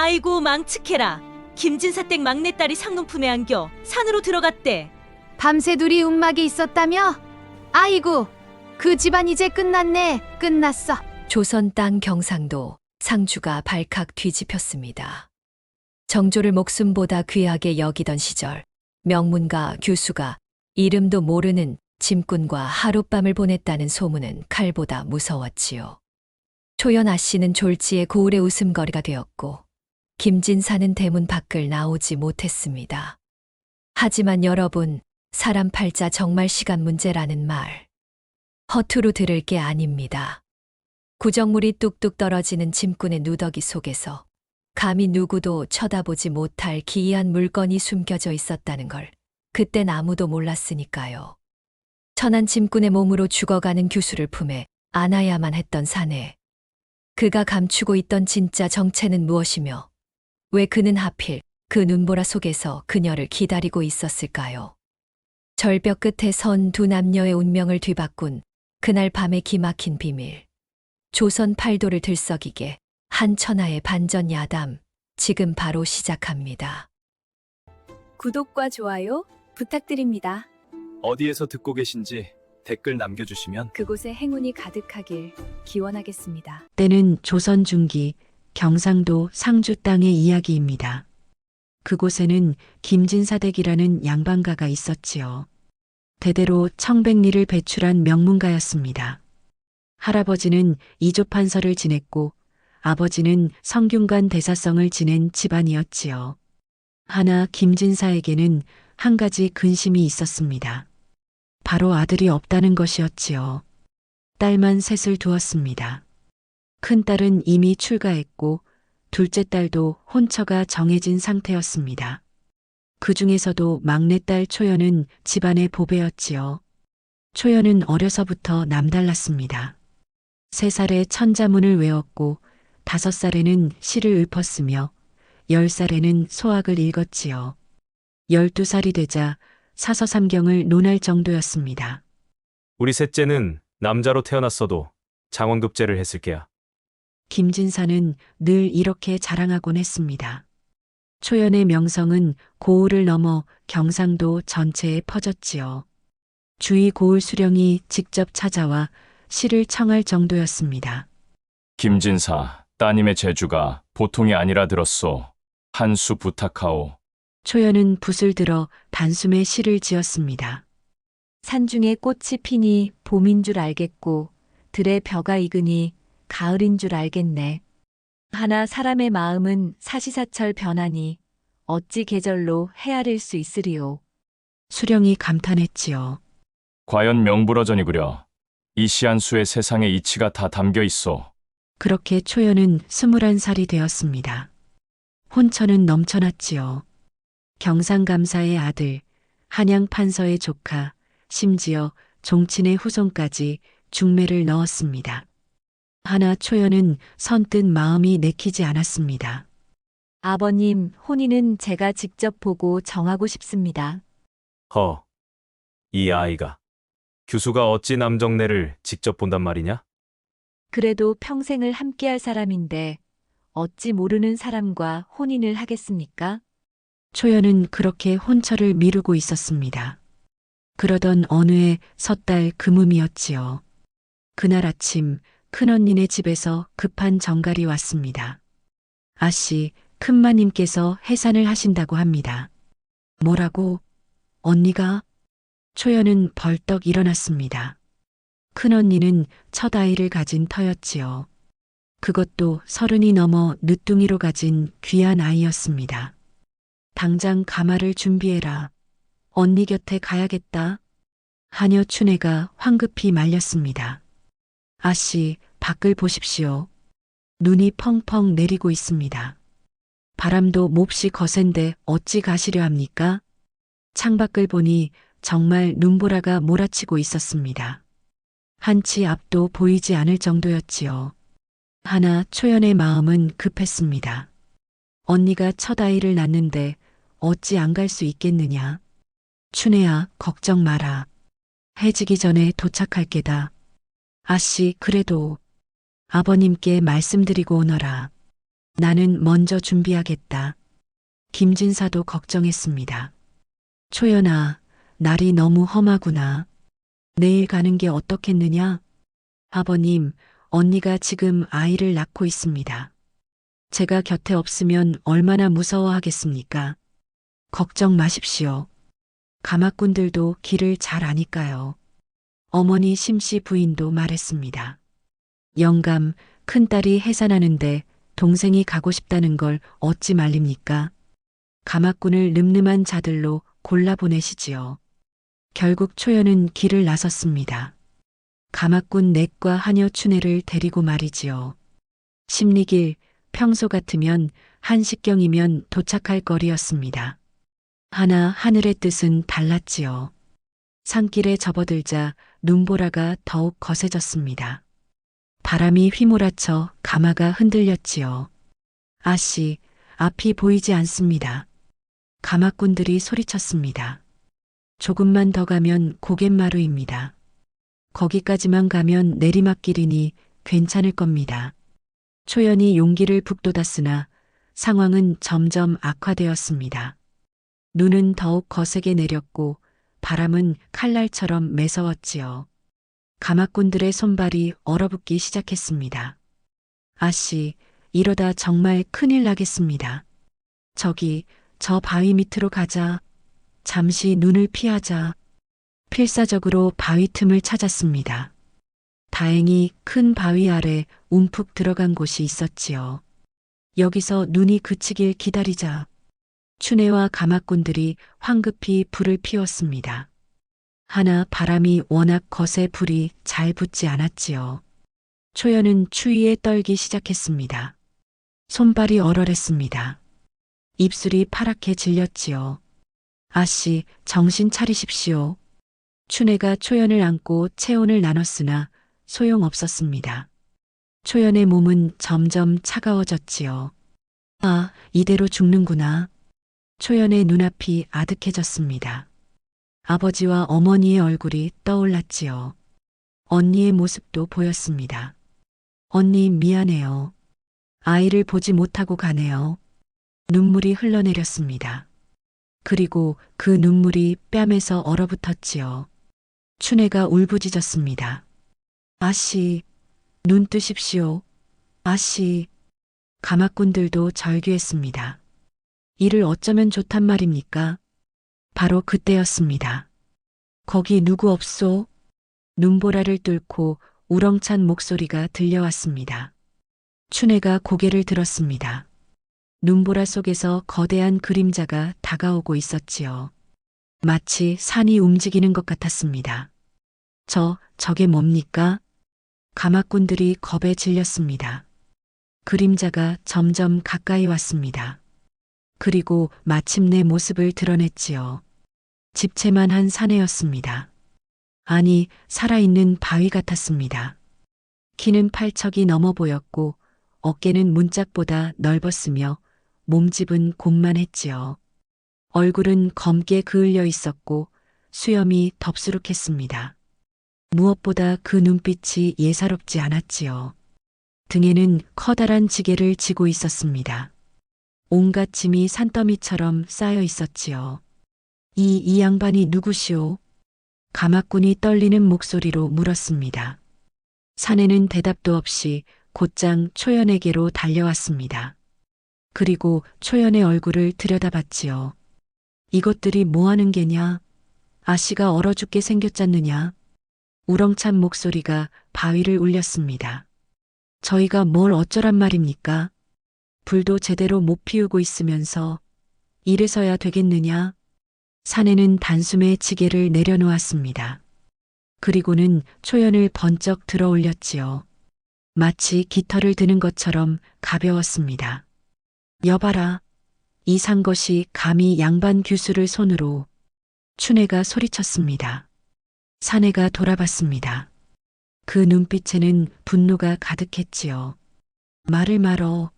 아이고 망측해라. 김진사댁 막내딸이 상놈품에 안겨 산으로 들어갔대. 밤새 둘이 움막이 있었다며? 아이고, 그 집안 이제 끝났네. 끝났어. 조선 땅 경상도 상주가 발칵 뒤집혔습니다. 정조를 목숨보다 귀하게 여기던 시절 명문가 규수가 이름도 모르는 짐꾼과 하룻밤을 보냈다는 소문은 칼보다 무서웠지요. 초연 아씨는 졸지에 고을의 웃음거리가 되었고 김진사는 대문 밖을 나오지 못했습니다. 하지만 여러분, 사람 팔자 정말 시간 문제라는 말 허투루 들을 게 아닙니다. 구정물이 뚝뚝 떨어지는 짐꾼의 누더기 속에서 감히 누구도 쳐다보지 못할 기이한 물건이 숨겨져 있었다는 걸 그땐 아무도 몰랐으니까요. 천한 짐꾼의 몸으로 죽어가는 규수를 품에 안아야만 했던 사내. 그가 감추고 있던 진짜 정체는 무엇이며 왜 그는 하필 그 눈보라 속에서 그녀를 기다리고 있었을까요? 절벽 끝에 선 두 남녀의 운명을 뒤바꾼 그날 밤의 기막힌 비밀. 조선 팔도를 들썩이게 한 천하의 반전 야담, 지금 바로 시작합니다. 구독과 좋아요 부탁드립니다. 어디에서 듣고 계신지 댓글 남겨주시면 그곳에 행운이 가득하길 기원하겠습니다. 때는 조선 중기 경상도 상주 땅의 이야기입니다. 그곳에는 김진사댁이라는 양반가가 있었지요. 대대로 청백리를 배출한 명문가였습니다. 할아버지는 이조판서를 지냈고 아버지는 성균관 대사성을 지낸 집안이었지요. 하나 김진사에게는 한 가지 근심이 있었습니다. 바로 아들이 없다는 것이었지요. 딸만 셋을 두었습니다. 큰딸은 이미 출가했고 둘째 딸도 혼처가 정해진 상태였습니다. 그 중에서도 막내딸 초연은 집안의 보배였지요. 초연은 어려서부터 남달랐습니다. 3살에 천자문을 외웠고 5살에는 시를 읊었으며 10살에는 소학을 읽었지요. 12살이 되자 사서삼경을 논할 정도였습니다. 우리 셋째는 남자로 태어났어도 장원급제를 했을 게야. 김진사는 늘 이렇게 자랑하곤 했습니다. 초연의 명성은 고을을 넘어 경상도 전체에 퍼졌지요. 주위 고을 수령이 직접 찾아와 시를 청할 정도였습니다. 김진사, 따님의 재주가 보통이 아니라 들었소. 한 수 부탁하오. 초연은 붓을 들어 단숨에 시를 지었습니다. 산중에 꽃이 피니 봄인 줄 알겠고 들에 벼가 익으니 가을인 줄 알겠네. 하나 사람의 마음은 사시사철 변하니 어찌 계절로 헤아릴 수 있으리오. 수령이 감탄했지요. 과연 명불허전이구려. 이 시 한 수의 세상의 이치가 다 담겨 있소. 그렇게 초연은 21살이 되었습니다. 혼처는 넘쳐났지요. 경상감사의 아들, 한양판서의 조카, 심지어 종친의 후손까지 중매를 넣었습니다. 하나 초연은 선뜻 마음이 내키지 않았습니다. 아버님, 혼인은 제가 직접 보고 정하고 싶습니다. 이 아이가. 규수가 어찌 남정네를 직접 본단 말이냐? 그래도 평생을 함께할 사람인데 어찌 모르는 사람과 혼인을 하겠습니까? 초연은 그렇게 혼처를 미루고 있었습니다. 그러던 어느 해 섣달 금음이었지요. 그날 아침 큰언니네 집에서 급한 전갈이 왔습니다. 아씨, 큰마님께서 해산을 하신다고 합니다. 뭐라고? 언니가? 초연은 벌떡 일어났습니다. 큰언니는 첫 아이를 가진 터였지요. 그것도 30이 넘어 늦둥이로 가진 귀한 아이였습니다. 당장 가마를 준비해라. 언니 곁에 가야겠다. 하녀 춘애가 황급히 말렸습니다. 아씨, 밖을 보십시오. 눈이 펑펑 내리고 있습니다. 바람도 몹시 거센데 어찌 가시려 합니까? 창밖을 보니 정말 눈보라가 몰아치고 있었습니다. 한치 앞도 보이지 않을 정도였지요. 하나 초연의 마음은 급했습니다. 언니가 첫 아이를 낳는데 어찌 안 갈 수 있겠느냐. 춘애야, 걱정 마라. 해지기 전에 도착할 게다. 아씨, 그래도 아버님께 말씀드리고 오너라. 나는 먼저 준비하겠다. 김진사도 걱정했습니다. 초연아, 날이 너무 험하구나. 내일 가는 게 어떻겠느냐? 아버님, 언니가 지금 아이를 낳고 있습니다. 제가 곁에 없으면 얼마나 무서워하겠습니까? 걱정 마십시오. 가마꾼들도 길을 잘 아니까요. 어머니 심씨 부인도 말했습니다. 영감, 큰딸이 해산하는데 동생이 가고 싶다는 걸 어찌 말립니까? 가마꾼을 늠름한 자들로 골라보내시지요. 결국 초연은 길을 나섰습니다. 가마꾼 넷과 하녀 춘애를 데리고 말이지요. 십리길, 평소 같으면 한식경이면 도착할 거리였습니다. 하나 하늘의 뜻은 달랐지요. 산길에 접어들자 눈보라가 더욱 거세졌습니다. 바람이 휘몰아쳐 가마가 흔들렸지요. 아씨, 앞이 보이지 않습니다. 가마꾼들이 소리쳤습니다. 조금만 더 가면 고갯마루입니다. 거기까지만 가면 내리막길이니 괜찮을 겁니다. 초연이 용기를 북돋았으나 상황은 점점 악화되었습니다. 눈은 더욱 거세게 내렸고 바람은 칼날처럼 매서웠지요. 가마꾼들의 손발이 얼어붙기 시작했습니다. 아씨, 이러다 정말 큰일 나겠습니다. 저기, 저 바위 밑으로 가자. 잠시 눈을 피하자. 필사적으로 바위 틈을 찾았습니다. 다행히 큰 바위 아래 움푹 들어간 곳이 있었지요. 여기서 눈이 그치길 기다리자. 춘애와 가마꾼들이 황급히 불을 피웠습니다. 하나 바람이 워낙 거세 불이 잘 붙지 않았지요. 초연은 추위에 떨기 시작했습니다. 손발이 얼얼했습니다. 입술이 파랗게 질렸지요. 아씨, 정신 차리십시오. 춘애가 초연을 안고 체온을 나눴으나 소용없었습니다. 초연의 몸은 점점 차가워졌지요. 아, 이대로 죽는구나. 초연의 눈앞이 아득해졌습니다. 아버지와 어머니의 얼굴이 떠올랐지요. 언니의 모습도 보였습니다. 언니 미안해요. 아이를 보지 못하고 가네요. 눈물이 흘러내렸습니다. 그리고 그 눈물이 뺨에서 얼어붙었지요. 춘애가 울부짖었습니다. 아씨, 눈 뜨십시오. 아씨. 가마꾼들도 절규했습니다. 이를 어쩌면 좋단 말입니까? 바로 그때였습니다. 거기 누구 없소? 눈보라를 뚫고 우렁찬 목소리가 들려왔습니다. 춘애가 고개를 들었습니다. 눈보라 속에서 거대한 그림자가 다가오고 있었지요. 마치 산이 움직이는 것 같았습니다. 저게 뭡니까? 가마꾼들이 겁에 질렸습니다. 그림자가 점점 가까이 왔습니다. 그리고 마침내 모습을 드러냈지요. 집채만한 사내였습니다. 아니, 살아있는 바위 같았습니다. 키는 팔척이 넘어 보였고 어깨는 문짝보다 넓었으며 몸집은 곤만했지요. 얼굴은 검게 그을려 있었고 수염이 덥수룩했습니다. 무엇보다 그 눈빛이 예사롭지 않았지요. 등에는 커다란 지게를 지고 있었습니다. 온갖 짐이 산더미처럼 쌓여 있었지요. 이 양반이 누구시오? 가마꾼이 떨리는 목소리로 물었습니다. 사내는 대답도 없이 곧장 초연에게로 달려왔습니다. 그리고 초연의 얼굴을 들여다봤지요. 이것들이 뭐하는 게냐? 아씨가 얼어 죽게 생겼잖느냐? 우렁찬 목소리가 바위를 울렸습니다. 저희가 뭘 어쩌란 말입니까? 불도 제대로 못 피우고 있으면서 이래서야 되겠느냐? 사내는 단숨에 지게를 내려놓았습니다. 그리고는 초연을 번쩍 들어 올렸지요. 마치 깃털을 드는 것처럼 가벼웠습니다. 여봐라. 이 산 것이 감히 양반 규수를 손으로. 춘애가 소리쳤습니다. 사내가 돌아봤습니다. 그 눈빛에는 분노가 가득했지요. 말을 말어.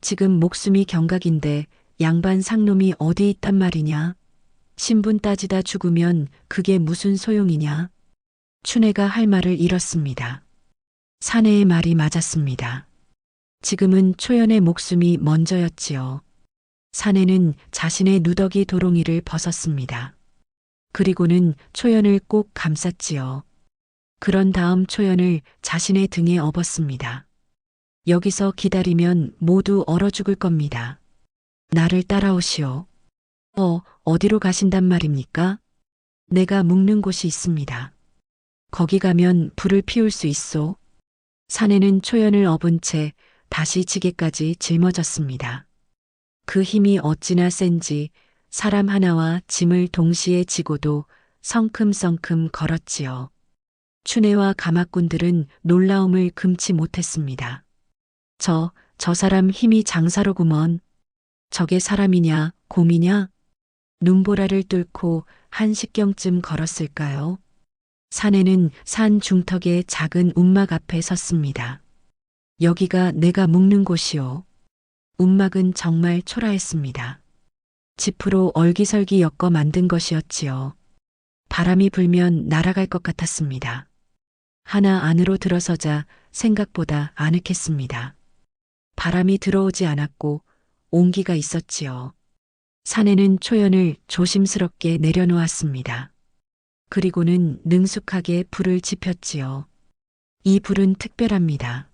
지금 목숨이 경각인데 양반 상놈이 어디 있단 말이냐? 신분 따지다 죽으면 그게 무슨 소용이냐? 춘애가 할 말을 잃었습니다. 사내의 말이 맞았습니다. 지금은 초연의 목숨이 먼저였지요. 사내는 자신의 누더기 도롱이를 벗었습니다. 그리고는 초연을 꼭 감쌌지요. 그런 다음 초연을 자신의 등에 업었습니다. 여기서 기다리면 모두 얼어 죽을 겁니다. 나를 따라오시오. 어디로 가신단 말입니까? 내가 묵는 곳이 있습니다. 거기 가면 불을 피울 수 있소. 사내는 초연을 업은 채 다시 지게까지 짊어졌습니다. 그 힘이 어찌나 센지 사람 하나와 짐을 동시에 지고도 성큼성큼 걸었지요. 춘애와 가마꾼들은 놀라움을 금치 못했습니다. 저 사람 힘이 장사로구먼. 저게 사람이냐, 곰이냐? 눈보라를 뚫고 한 식경쯤 걸었을까요? 사내는 산 중턱의 작은 움막 앞에 섰습니다. 여기가 내가 묵는 곳이오. 움막은 정말 초라했습니다. 지프로 얼기설기 엮어 만든 것이었지요. 바람이 불면 날아갈 것 같았습니다. 하나 안으로 들어서자 생각보다 아늑했습니다. 바람이 들어오지 않았고 온기가 있었지요. 사내는 초연을 조심스럽게 내려놓았습니다. 그리고는 능숙하게 불을 지폈지요. 이 불은 특별합니다.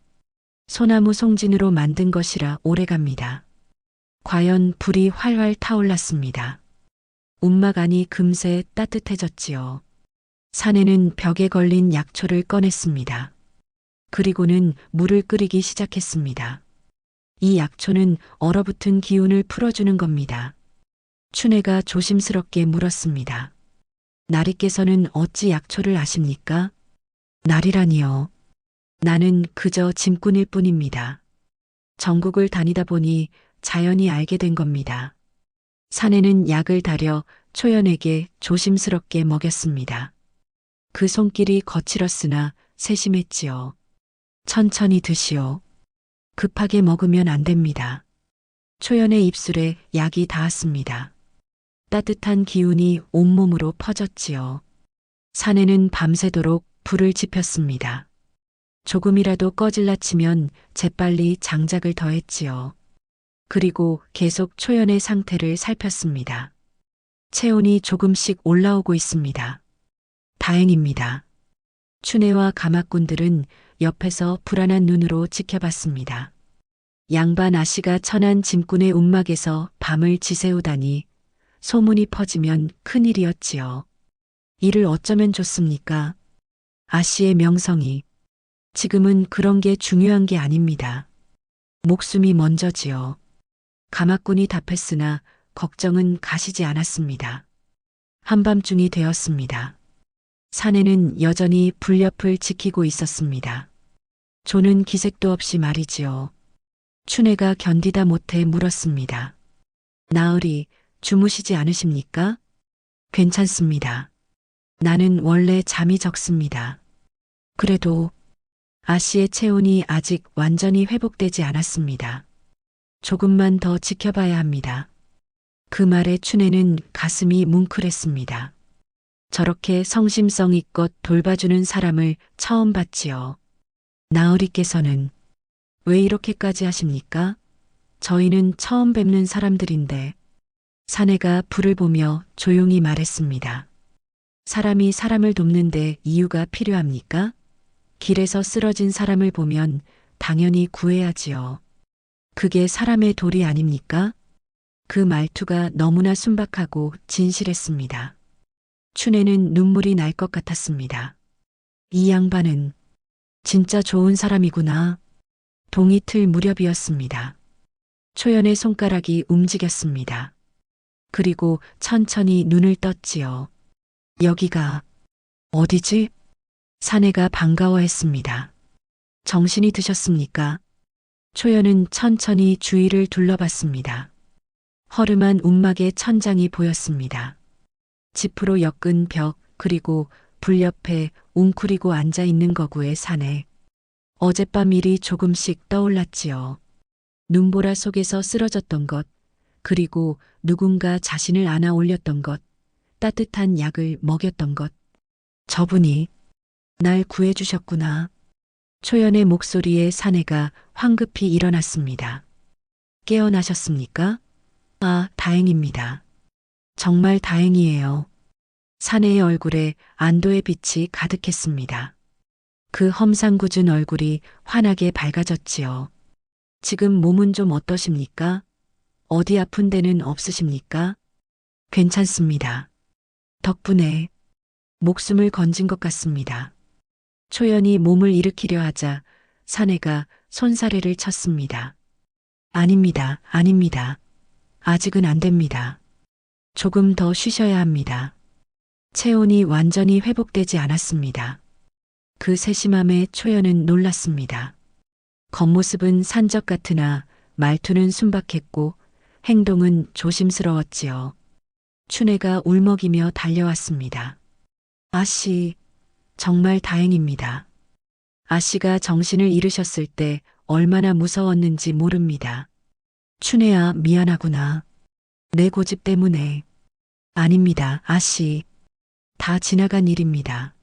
소나무 송진으로 만든 것이라 오래갑니다. 과연 불이 활활 타올랐습니다. 움막 안이 금세 따뜻해졌지요. 사내는 벽에 걸린 약초를 꺼냈습니다. 그리고는 물을 끓이기 시작했습니다. 이 약초는 얼어붙은 기운을 풀어주는 겁니다. 춘애가 조심스럽게 물었습니다. 나리께서는 어찌 약초를 아십니까? 나리라니요. 나는 그저 짐꾼일 뿐입니다. 전국을 다니다 보니 자연히 알게 된 겁니다. 사내는 약을 다려 초연에게 조심스럽게 먹였습니다. 그 손길이 거칠었으나 세심했지요. 천천히 드시오. 급하게 먹으면 안 됩니다. 초연의 입술에 약이 닿았습니다. 따뜻한 기운이 온몸으로 퍼졌지요. 사내는 밤새도록 불을 지폈습니다. 조금이라도 꺼질라 치면 재빨리 장작을 더했지요. 그리고 계속 초연의 상태를 살폈습니다. 체온이 조금씩 올라오고 있습니다. 다행입니다. 춘애와 가마꾼들은 옆에서 불안한 눈으로 지켜봤습니다. 양반 아씨가 천한 짐꾼의 움막에서 밤을 지새우다니 소문이 퍼지면 큰일이었지요. 이를 어쩌면 좋습니까? 아씨의 명성이. 지금은 그런 게 중요한 게 아닙니다. 목숨이 먼저지요. 가마꾼이 답했으나 걱정은 가시지 않았습니다. 한밤중이 되었습니다. 사내는 여전히 불 옆을 지키고 있었습니다. 조는 기색도 없이 말이지요. 춘애가 견디다 못해 물었습니다. 나으리, 주무시지 않으십니까? 괜찮습니다. 나는 원래 잠이 적습니다. 그래도 아씨의 체온이 아직 완전히 회복되지 않았습니다. 조금만 더 지켜봐야 합니다. 그 말에 춘애는 가슴이 뭉클했습니다. 저렇게 성심성의껏 돌봐주는 사람을 처음 봤지요. 나으리께서는 왜 이렇게까지 하십니까? 저희는 처음 뵙는 사람들인데. 사내가 불을 보며 조용히 말했습니다. 사람이 사람을 돕는데 이유가 필요합니까? 길에서 쓰러진 사람을 보면 당연히 구해야지요. 그게 사람의 도리 아닙니까? 그 말투가 너무나 순박하고 진실했습니다. 춘애는 눈물이 날 것 같았습니다. 이 양반은 진짜 좋은 사람이구나. 동이 틀 무렵이었습니다. 초연의 손가락이 움직였습니다. 그리고 천천히 눈을 떴지요. 여기가 어디지? 사내가 반가워했습니다. 정신이 드셨습니까? 초연은 천천히 주위를 둘러봤습니다. 허름한 움막의 천장이 보였습니다. 지프로 엮은 벽, 그리고 불 옆에 웅크리고 앉아 있는 거구의 사내. 어젯밤 일이 조금씩 떠올랐지요. 눈보라 속에서 쓰러졌던 것, 그리고 누군가 자신을 안아 올렸던 것, 따뜻한 약을 먹였던 것. 저분이 날 구해주셨구나. 초연의 목소리에 사내가 황급히 일어났습니다. 깨어나셨습니까? 아, 다행입니다. 정말 다행이에요. 사내의 얼굴에 안도의 빛이 가득했습니다. 그 험상궂은 얼굴이 환하게 밝아졌지요. 지금 몸은 좀 어떠십니까? 어디 아픈 데는 없으십니까? 괜찮습니다. 덕분에 목숨을 건진 것 같습니다. 초연이 몸을 일으키려 하자 사내가 손사래를 쳤습니다. 아닙니다, 아닙니다. 아직은 안 됩니다. 조금 더 쉬셔야 합니다. 체온이 완전히 회복되지 않았습니다. 그 세심함에 초연은 놀랐습니다. 겉모습은 산적 같으나 말투는 순박했고 행동은 조심스러웠지요. 춘애가 울먹이며 달려왔습니다. 아씨, 정말 다행입니다. 아씨가 정신을 잃으셨을 때 얼마나 무서웠는지 모릅니다. 춘애야, 미안하구나. 내 고집 때문에. 아닙니다, 아씨. 다 지나간 일입니다.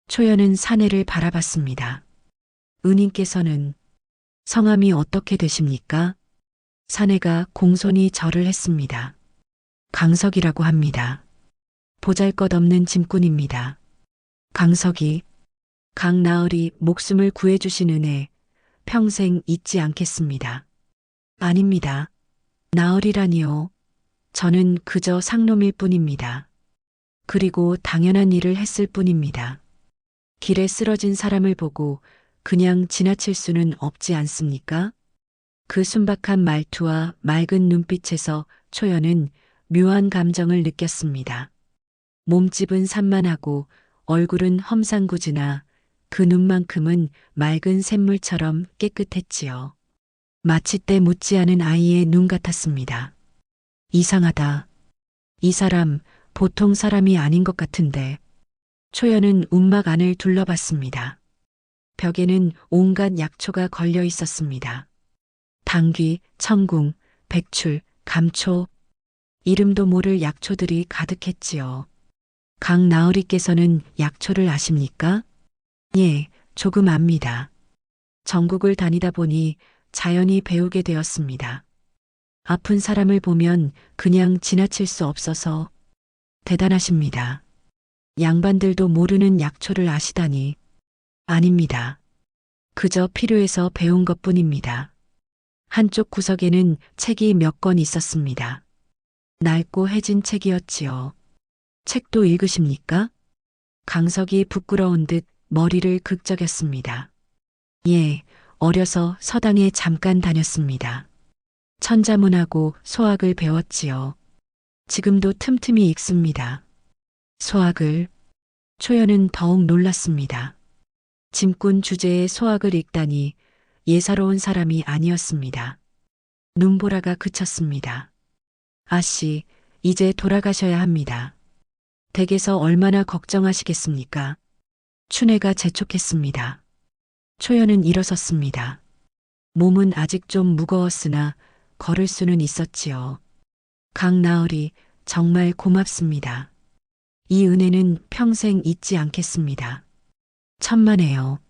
초연은 사내를 바라봤습니다. 은인께서는 성함이 어떻게 되십니까? 사내가 공손히 절을 했습니다. 강석이라고 합니다. 보잘것없는 짐꾼입니다. 강석이, 강나을이 목숨을 구해주신 은혜 평생 잊지 않겠습니다. 아닙니다. 나을이라니요. 저는 그저 상놈일 뿐입니다. 그리고 당연한 일을 했을 뿐입니다. 길에 쓰러진 사람을 보고 그냥 지나칠 수는 없지 않습니까? 그 순박한 말투와 맑은 눈빛에서 초연은 묘한 감정을 느꼈습니다. 몸집은 산만하고 얼굴은 험상궂으나 그 눈만큼은 맑은 샘물처럼 깨끗했지요. 마치 때 묻지 않은 아이의 눈 같았습니다. 이상하다. 이 사람 보통 사람이 아닌 것 같은데. 초연은 움막 안을 둘러봤습니다. 벽에는 온갖 약초가 걸려 있었습니다. 당귀, 청궁, 백출, 감초, 이름도 모를 약초들이 가득했지요. 강나으리께서는 약초를 아십니까? 예, 조금 압니다. 전국을 다니다 보니 자연히 배우게 되었습니다. 아픈 사람을 보면 그냥 지나칠 수 없어서 대단하십니다. 양반들도 모르는 약초를 아시다니. 아닙니다. 그저 필요해서 배운 것뿐입니다. 한쪽 구석에는 책이 몇 권 있었습니다. 낡고 해진 책이었지요. 책도 읽으십니까? 강석이 부끄러운 듯 머리를 극적였습니다. 예, 어려서 서당에 잠깐 다녔습니다. 천자문하고 소학을 배웠지요. 지금도 틈틈이 읽습니다. 소학을. 초연은 더욱 놀랐습니다. 짐꾼 주제의 소학을 읽다니 예사로운 사람이 아니었습니다. 눈보라가 그쳤습니다. 아씨, 이제 돌아가셔야 합니다. 댁에서 얼마나 걱정하시겠습니까? 춘애가 재촉했습니다. 초연은 일어섰습니다. 몸은 아직 좀 무거웠으나 걸을 수는 있었지요. 강나을이 정말 고맙습니다. 이 은혜는 평생 잊지 않겠습니다. 천만에요.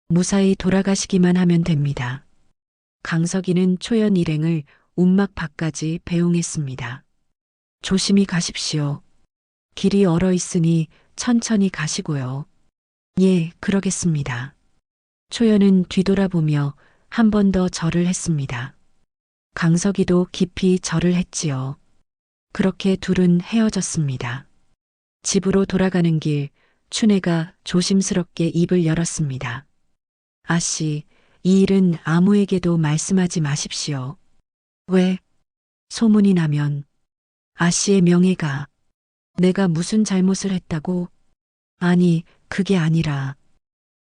무사히 돌아가시기만 하면 됩니다. 강석이는 초연 일행을 움막 밖까지 배웅했습니다. 조심히 가십시오. 길이 얼어 있으니 천천히 가시고요. 예, 그러겠습니다. 초연은 뒤돌아보며 한 번 더 절을 했습니다. 강석이도 깊이 절을 했지요. 그렇게 둘은 헤어졌습니다. 집으로 돌아가는 길, 춘애가 조심스럽게 입을 열었습니다. 아씨, 이 일은 아무에게도 말씀하지 마십시오. 왜? 소문이 나면 아씨의 명예가. 내가 무슨 잘못을 했다고? 아니, 그게 아니라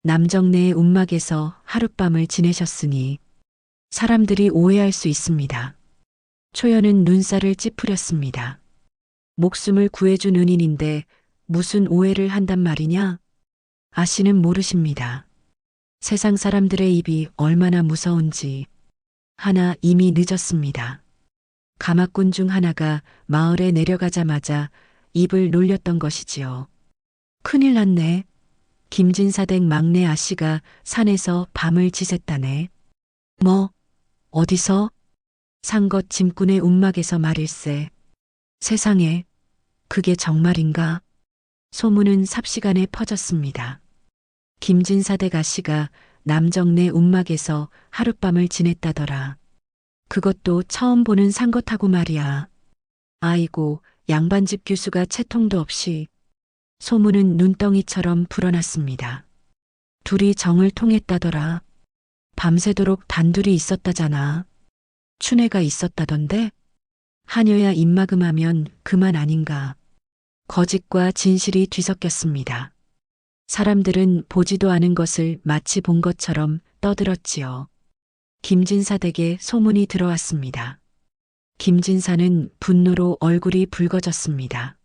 남정네의 움막에서 하룻밤을 지내셨으니 사람들이 오해할 수 있습니다. 초연은 눈살을 찌푸렸습니다. 목숨을 구해준 은인인데 무슨 오해를 한단 말이냐? 아씨는 모르십니다. 세상 사람들의 입이 얼마나 무서운지. 하나 이미 늦었습니다. 가마꾼 중 하나가 마을에 내려가자마자 입을 놀렸던 것이지요. 큰일 났네. 김진사댁 막내 아씨가 산에서 밤을 지샜다네. 뭐, 어디서? 상것 짐꾼의 움막에서 말일세. 세상에, 그게 정말인가? 소문은 삽시간에 퍼졌습니다. 김진사댁 아씨가 남정네 움막에서 하룻밤을 지냈다더라. 그것도 처음 보는 상것하고 말이야. 아이고, 양반집 교수가 채통도 없이. 소문은 눈덩이처럼 불어났습니다. 둘이 정을 통했다더라. 밤새도록 단둘이 있었다잖아. 춘애가 있었다던데? 하녀야 입막음하면 그만 아닌가. 거짓과 진실이 뒤섞였습니다. 사람들은 보지도 않은 것을 마치 본 것처럼 떠들었지요. 김진사 댁에 소문이 들어왔습니다. 김진사는 분노로 얼굴이 붉어졌습니다.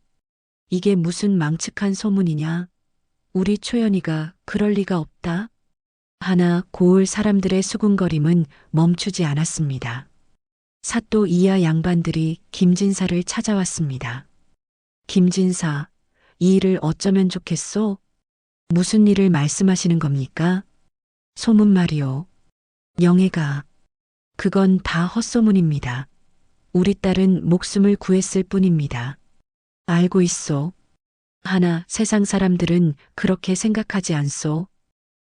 이게 무슨 망측한 소문이냐? 우리 초연이가 그럴 리가 없다. 하나 고을 사람들의 수군거림은 멈추지 않았습니다. 사또 이하 양반들이 김진사를 찾아왔습니다. 김진사, 이 일을 어쩌면 좋겠소? 무슨 일을 말씀하시는 겁니까? 소문 말이오. 영애가. 그건 다 헛소문입니다. 우리 딸은 목숨을 구했을 뿐입니다. 알고 있소. 하나 세상 사람들은 그렇게 생각하지 않소.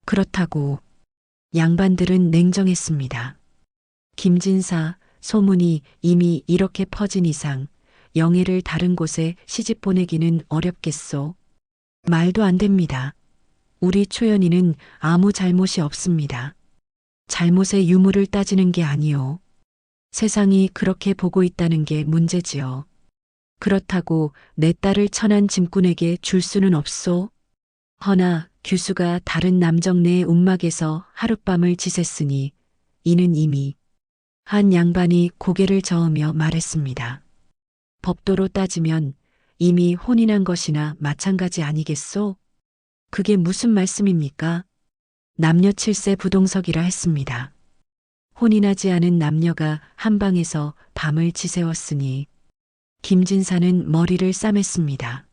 그렇다고. 양반들은 냉정했습니다. 김진사, 소문이 이미 이렇게 퍼진 이상 영애를 다른 곳에 시집 보내기는 어렵겠소. 말도 안 됩니다. 우리 초연이는 아무 잘못이 없습니다. 잘못의 유무를 따지는 게 아니오. 세상이 그렇게 보고 있다는 게 문제지요. 그렇다고 내 딸을 천한 짐꾼에게 줄 수는 없소. 허나 규수가 다른 남정네의 움막에서 하룻밤을 지샜으니 이는 이미. 한 양반이 고개를 저으며 말했습니다. 법도로 따지면 이미 혼인한 것이나 마찬가지 아니겠소? 그게 무슨 말씀입니까? 남녀 7세 부동석이라 했습니다. 혼인하지 않은 남녀가 한 방에서 밤을 지새웠으니 김진사는 머리를 싸맸습니다.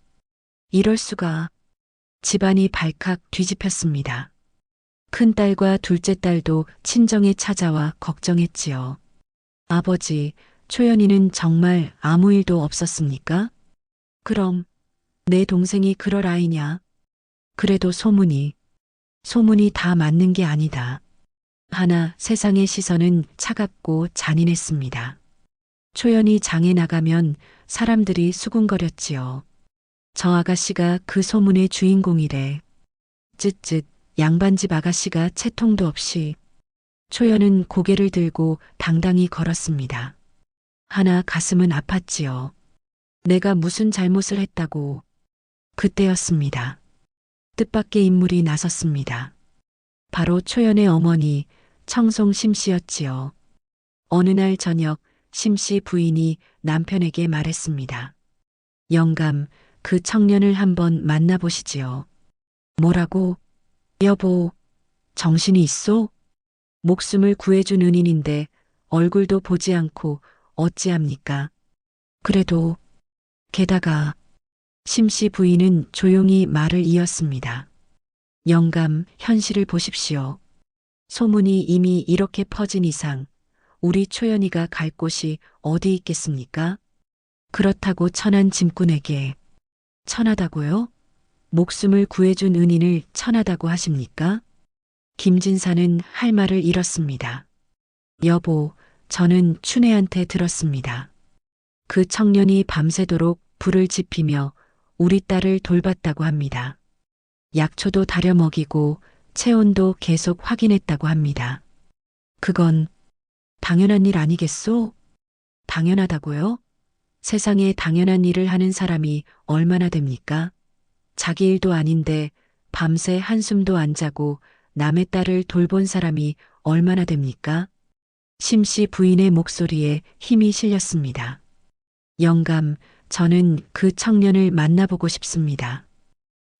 이럴 수가. 집안이 발칵 뒤집혔습니다. 큰딸과 둘째 딸도 친정에 찾아와 걱정했지요. 아버지, 초연이는 정말 아무 일도 없었습니까? 그럼 내 동생이 그럴 아이냐? 그래도 소문이 다 맞는 게 아니다. 하나 세상의 시선은 차갑고 잔인했습니다. 초연이 장에 나가면 사람들이 수군거렸지요. 저 아가씨가 그 소문의 주인공이래. 쯧쯧 양반집 아가씨가 채통도 없이. 초연은 고개를 들고 당당히 걸었습니다. 하나 가슴은 아팠지요. 내가 무슨 잘못을 했다고. 그때였습니다. 뜻밖의 인물이 나섰습니다. 바로 초연의 어머니 청송 심씨였지요. 어느 날 저녁 심씨 부인이 남편에게 말했습니다. 영감, 그 청년을 한번 만나보시지요. 뭐라고? 여보, 정신이 있소? 목숨을 구해준 은인인데 얼굴도 보지 않고 어찌합니까? 그래도 게다가 심씨 부인은 조용히 말을 이었습니다. 영감, 현실을 보십시오. 소문이 이미 이렇게 퍼진 이상 우리 초연이가 갈 곳이 어디 있겠습니까? 그렇다고 천한 짐꾼에게. 천하다고요? 목숨을 구해준 은인을 천하다고 하십니까? 김진사는 할 말을 잃었습니다. 여보, 저는 춘애한테 들었습니다. 그 청년이 밤새도록 불을 지피며 우리 딸을 돌봤다고 합니다. 약초도 다려 먹이고 체온도 계속 확인했다고 합니다. 그건 당연한 일 아니겠소? 당연하다고요? 세상에 당연한 일을 하는 사람이 얼마나 됩니까? 자기 일도 아닌데 밤새 한숨도 안 자고 남의 딸을 돌본 사람이 얼마나 됩니까? 심씨 부인의 목소리에 힘이 실렸습니다. 영감, 저는 그 청년을 만나보고 싶습니다.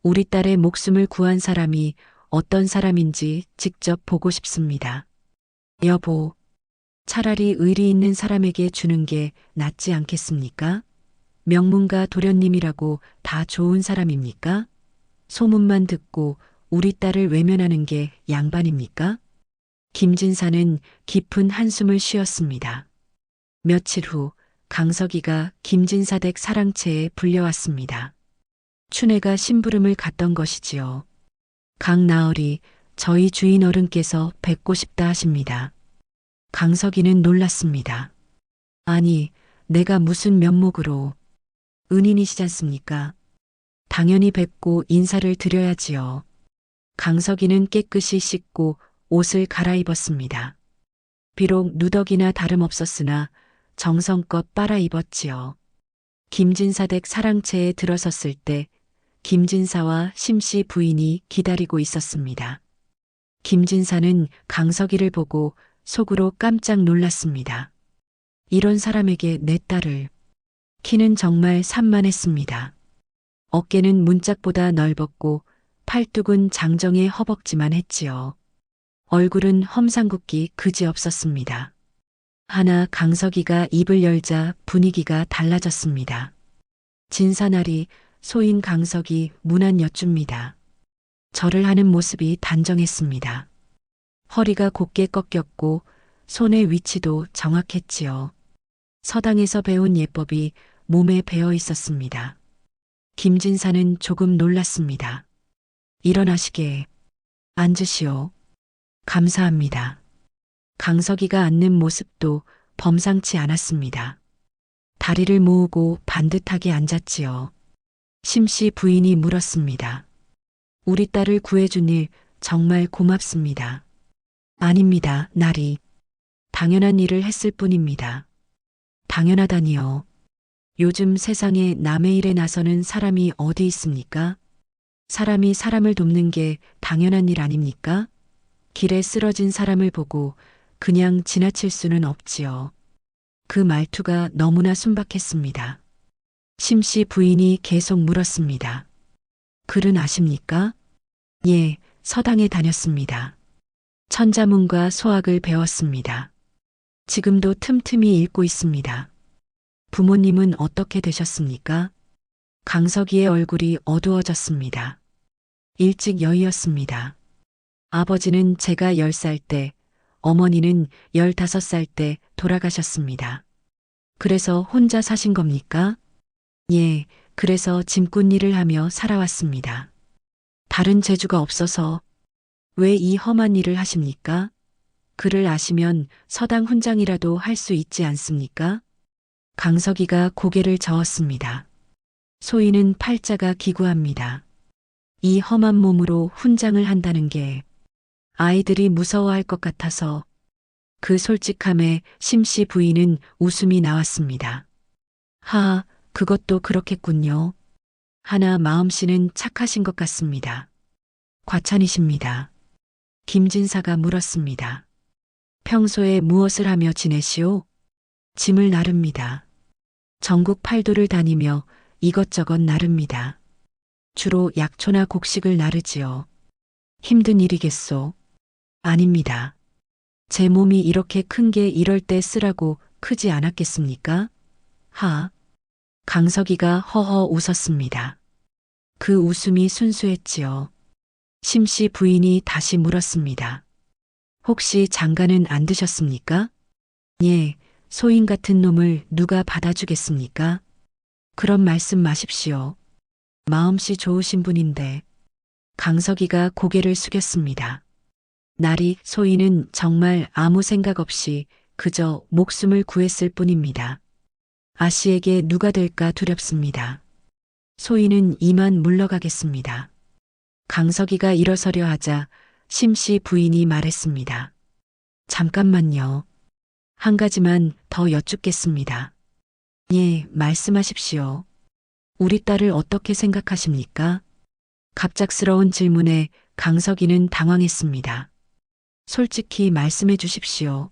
우리 딸의 목숨을 구한 사람이 어떤 사람인지 직접 보고 싶습니다. 여보, 차라리 의리 있는 사람에게 주는 게 낫지 않겠습니까? 명문가 도련님이라고 다 좋은 사람입니까? 소문만 듣고 우리 딸을 외면하는 게 양반입니까? 김진사는 깊은 한숨을 쉬었습니다. 며칠 후 강석이가 김진사 댁 사랑채에 불려왔습니다. 춘애가 심부름을 갔던 것이지요. 강나얼이 저희 주인 어른께서 뵙고 싶다 하십니다. 강석이는 놀랐습니다. 아니, 내가 무슨 면목으로 은인이시잖습니까? 당연히 뵙고 인사를 드려야지요. 강석이는 깨끗이 씻고 옷을 갈아입었습니다. 비록 누더기나 다름없었으나 정성껏 빨아입었지요. 김진사 댁 사랑채에 들어섰을 때 김진사와 심씨 부인이 기다리고 있었습니다. 김진사는 강석이를 보고 속으로 깜짝 놀랐습니다. 이런 사람에게 내 딸을. 키는 정말 산만했습니다. 어깨는 문짝보다 넓었고 팔뚝은 장정의 허벅지만 했지요. 얼굴은 험상궂기 그지없었습니다. 하나 강석이가 입을 열자 분위기가 달라졌습니다. 진사날이 소인 강석이 문안 여쭙니다. 절을 하는 모습이 단정했습니다. 허리가 곧게 꺾였고 손의 위치도 정확했지요. 서당에서 배운 예법이 몸에 배어 있었습니다. 김진사는 조금 놀랐습니다. 일어나시게. 앉으시오. 감사합니다. 강석이가 앉는 모습도 범상치 않았습니다. 다리를 모으고 반듯하게 앉았지요. 심씨 부인이 물었습니다. 우리 딸을 구해준 일 정말 고맙습니다. 아닙니다, 나리. 당연한 일을 했을 뿐입니다. 당연하다니요. 요즘 세상에 남의 일에 나서는 사람이 어디 있습니까? 사람이 사람을 돕는 게 당연한 일 아닙니까? 길에 쓰러진 사람을 보고 그냥 지나칠 수는 없지요. 그 말투가 너무나 순박했습니다. 심씨 부인이 계속 물었습니다. 글은 아십니까? 예, 서당에 다녔습니다. 천자문과 소학을 배웠습니다. 지금도 틈틈이 읽고 있습니다. 부모님은 어떻게 되셨습니까? 강석이의 얼굴이 어두워졌습니다. 일찍 여의었습니다. 아버지는 제가 10살 때, 어머니는 15살 때 돌아가셨습니다. 그래서 혼자 사신 겁니까? 예, 그래서 짐꾼 일을 하며 살아왔습니다. 다른 재주가 없어서 왜 이 험한 일을 하십니까? 그를 아시면 서당 훈장이라도 할 수 있지 않습니까? 강석이가 고개를 저었습니다. 소인은 팔자가 기구합니다. 이 험한 몸으로 훈장을 한다는 게 아이들이 무서워할 것 같아서. 그 솔직함에 심씨 부인은 웃음이 나왔습니다. 하, 그것도 그렇겠군요. 하나 마음씨는 착하신 것 같습니다. 과찬이십니다. 김진사가 물었습니다. 평소에 무엇을 하며 지내시오? 짐을 나릅니다. 전국 팔도를 다니며 이것저것 나릅니다. 주로 약초나 곡식을 나르지요. 힘든 일이겠소? 아닙니다. 제 몸이 이렇게 큰 게 이럴 때 쓰라고 크지 않았겠습니까? 하. 강석이가 허허 웃었습니다. 그 웃음이 순수했지요. 심씨 부인이 다시 물었습니다. 혹시 장가는 안 드셨습니까? 예, 소인 같은 놈을 누가 받아주겠습니까? 그런 말씀 마십시오. 마음씨 좋으신 분인데. 강석이가 고개를 숙였습니다. 나리 소인은 정말 아무 생각 없이 그저 목숨을 구했을 뿐입니다. 아씨에게 누가 될까 두렵습니다. 소인은 이만 물러가겠습니다. 강석이가 일어서려 하자 심씨 부인이 말했습니다. 잠깐만요. 한 가지만 더 여쭙겠습니다. 예, 말씀하십시오. 우리 딸을 어떻게 생각하십니까? 갑작스러운 질문에 강석이는 당황했습니다. 솔직히 말씀해 주십시오.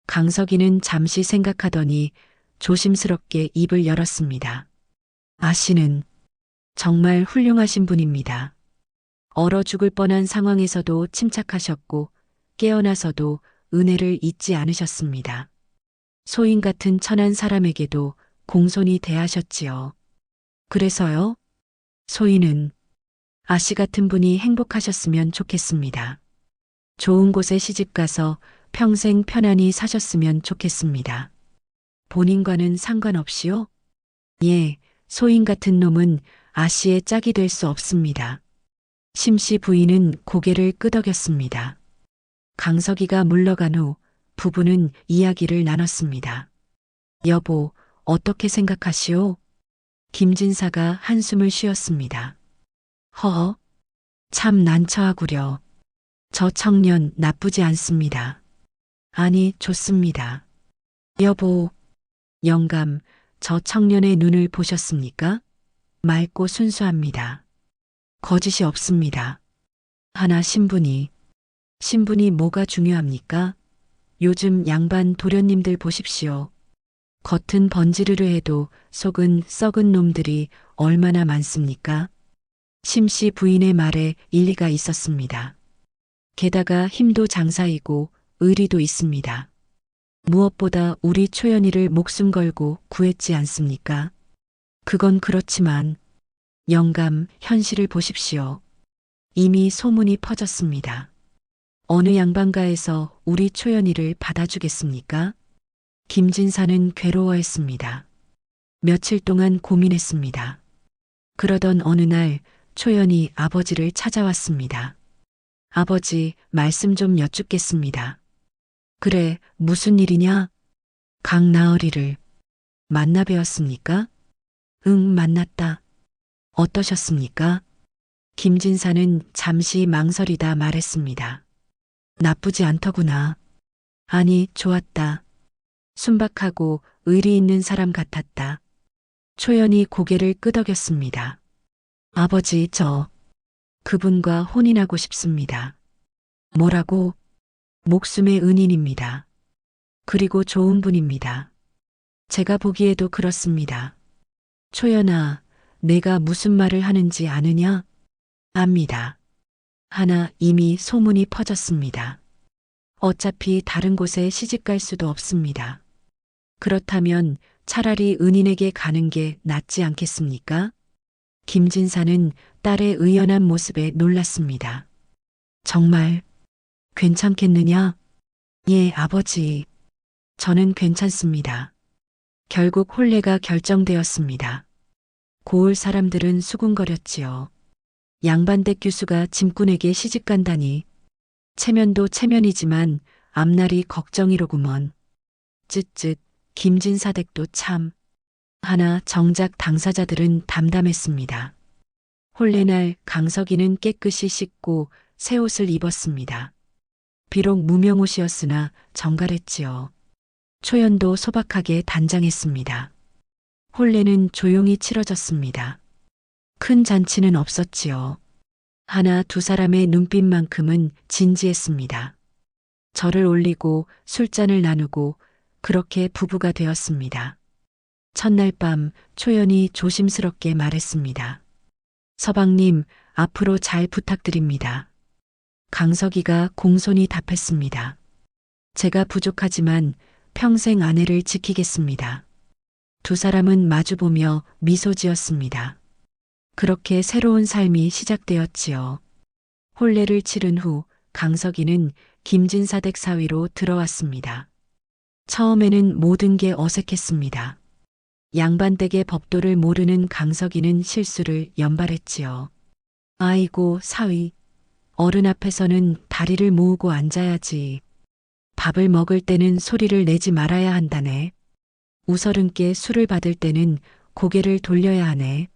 강석이는 잠시 생각하더니 조심스럽게 입을 열었습니다. 아씨는 정말 훌륭하신 분입니다. 얼어 죽을 뻔한 상황에서도 침착하셨고 깨어나서도 은혜를 잊지 않으셨습니다. 소인 같은 천한 사람에게도 공손히 대하셨지요. 그래서요? 소인은 아씨 같은 분이 행복하셨으면 좋겠습니다. 좋은 곳에 시집가서 평생 편안히 사셨으면 좋겠습니다. 본인과는 상관없이요? 예, 소인 같은 놈은 아씨의 짝이 될 수 없습니다. 심씨 부인은 고개를 끄덕였습니다. 강석이가 물러간 후 부부는 이야기를 나눴습니다. 여보, 어떻게 생각하시오? 김진사가 한숨을 쉬었습니다. 허허, 참 난처하구려. 저 청년 나쁘지 않습니다. 아니, 좋습니다. 여보, 영감, 저 청년의 눈을 보셨습니까? 맑고 순수합니다. 거짓이 없습니다. 하나 신분이 뭐가 중요합니까? 요즘 양반 도련님들 보십시오. 겉은 번지르르 해도 속은 썩은 놈들이 얼마나 많습니까? 심씨 부인의 말에 일리가 있었습니다. 게다가 힘도 장사이고 의리도 있습니다. 무엇보다 우리 초연이를 목숨 걸고 구했지 않습니까? 그건 그렇지만 영감, 현실을 보십시오. 이미 소문이 퍼졌습니다. 어느 양반가에서 우리 초연이를 받아주겠습니까? 김진사는 괴로워했습니다. 며칠 동안 고민했습니다. 그러던 어느 날 초연이 아버지를 찾아왔습니다. 아버지, 말씀 좀 여쭙겠습니다. 그래, 무슨 일이냐? 강나으리를 만나 뵈었습니까? 응, 만났다. 어떠셨습니까? 김진사는 잠시 망설이다 말했습니다. 나쁘지 않더구나. 아니, 좋았다. 순박하고 의리 있는 사람 같았다. 초연이 고개를 끄덕였습니다. 아버지, 저 그분과 혼인하고 싶습니다. 뭐라고? 목숨의 은인입니다. 그리고 좋은 분입니다. 제가 보기에도 그렇습니다. 초연아, 내가 무슨 말을 하는지 아느냐? 압니다. 하나 이미 소문이 퍼졌습니다. 어차피 다른 곳에 시집갈 수도 없습니다. 그렇다면 차라리 은인에게 가는 게 낫지 않겠습니까? 김진사는 딸의 의연한 모습에 놀랐습니다. 정말 괜찮겠느냐? 예, 아버지. 저는 괜찮습니다. 결국 혼례가 결정되었습니다. 고을 사람들은 수군거렸지요. 양반댁 교수가 짐꾼에게 시집간다니. 체면도 체면이지만 앞날이 걱정이로구먼. 쯧쯧, 김진사 댁도 참. 하나 정작 당사자들은 담담했습니다. 혼례날 강석이는 깨끗이 씻고 새 옷을 입었습니다. 비록 무명옷이었으나 정갈했지요. 초연도 소박하게 단장했습니다. 혼례는 조용히 치러졌습니다. 큰 잔치는 없었지요. 하나 두 사람의 눈빛만큼은 진지했습니다. 절을 올리고 술잔을 나누고 그렇게 부부가 되었습니다. 첫날 밤 초연이 조심스럽게 말했습니다. 서방님, 앞으로 잘 부탁드립니다. 강석이가 공손히 답했습니다. 제가 부족하지만 평생 아내를 지키겠습니다. 두 사람은 마주보며 미소 지었습니다. 그렇게 새로운 삶이 시작되었지요. 혼례를 치른 후 강석이는 김진사댁 사위로 들어왔습니다. 처음에는 모든 게 어색했습니다. 양반댁의 법도를 모르는 강석이는 실수를 연발했지요. 아이고, 사위. 어른 앞에서는 다리를 모으고 앉아야지. 밥을 먹을 때는 소리를 내지 말아야 한다네. 우서른께 술을 받을 때는 고개를 돌려야 하네.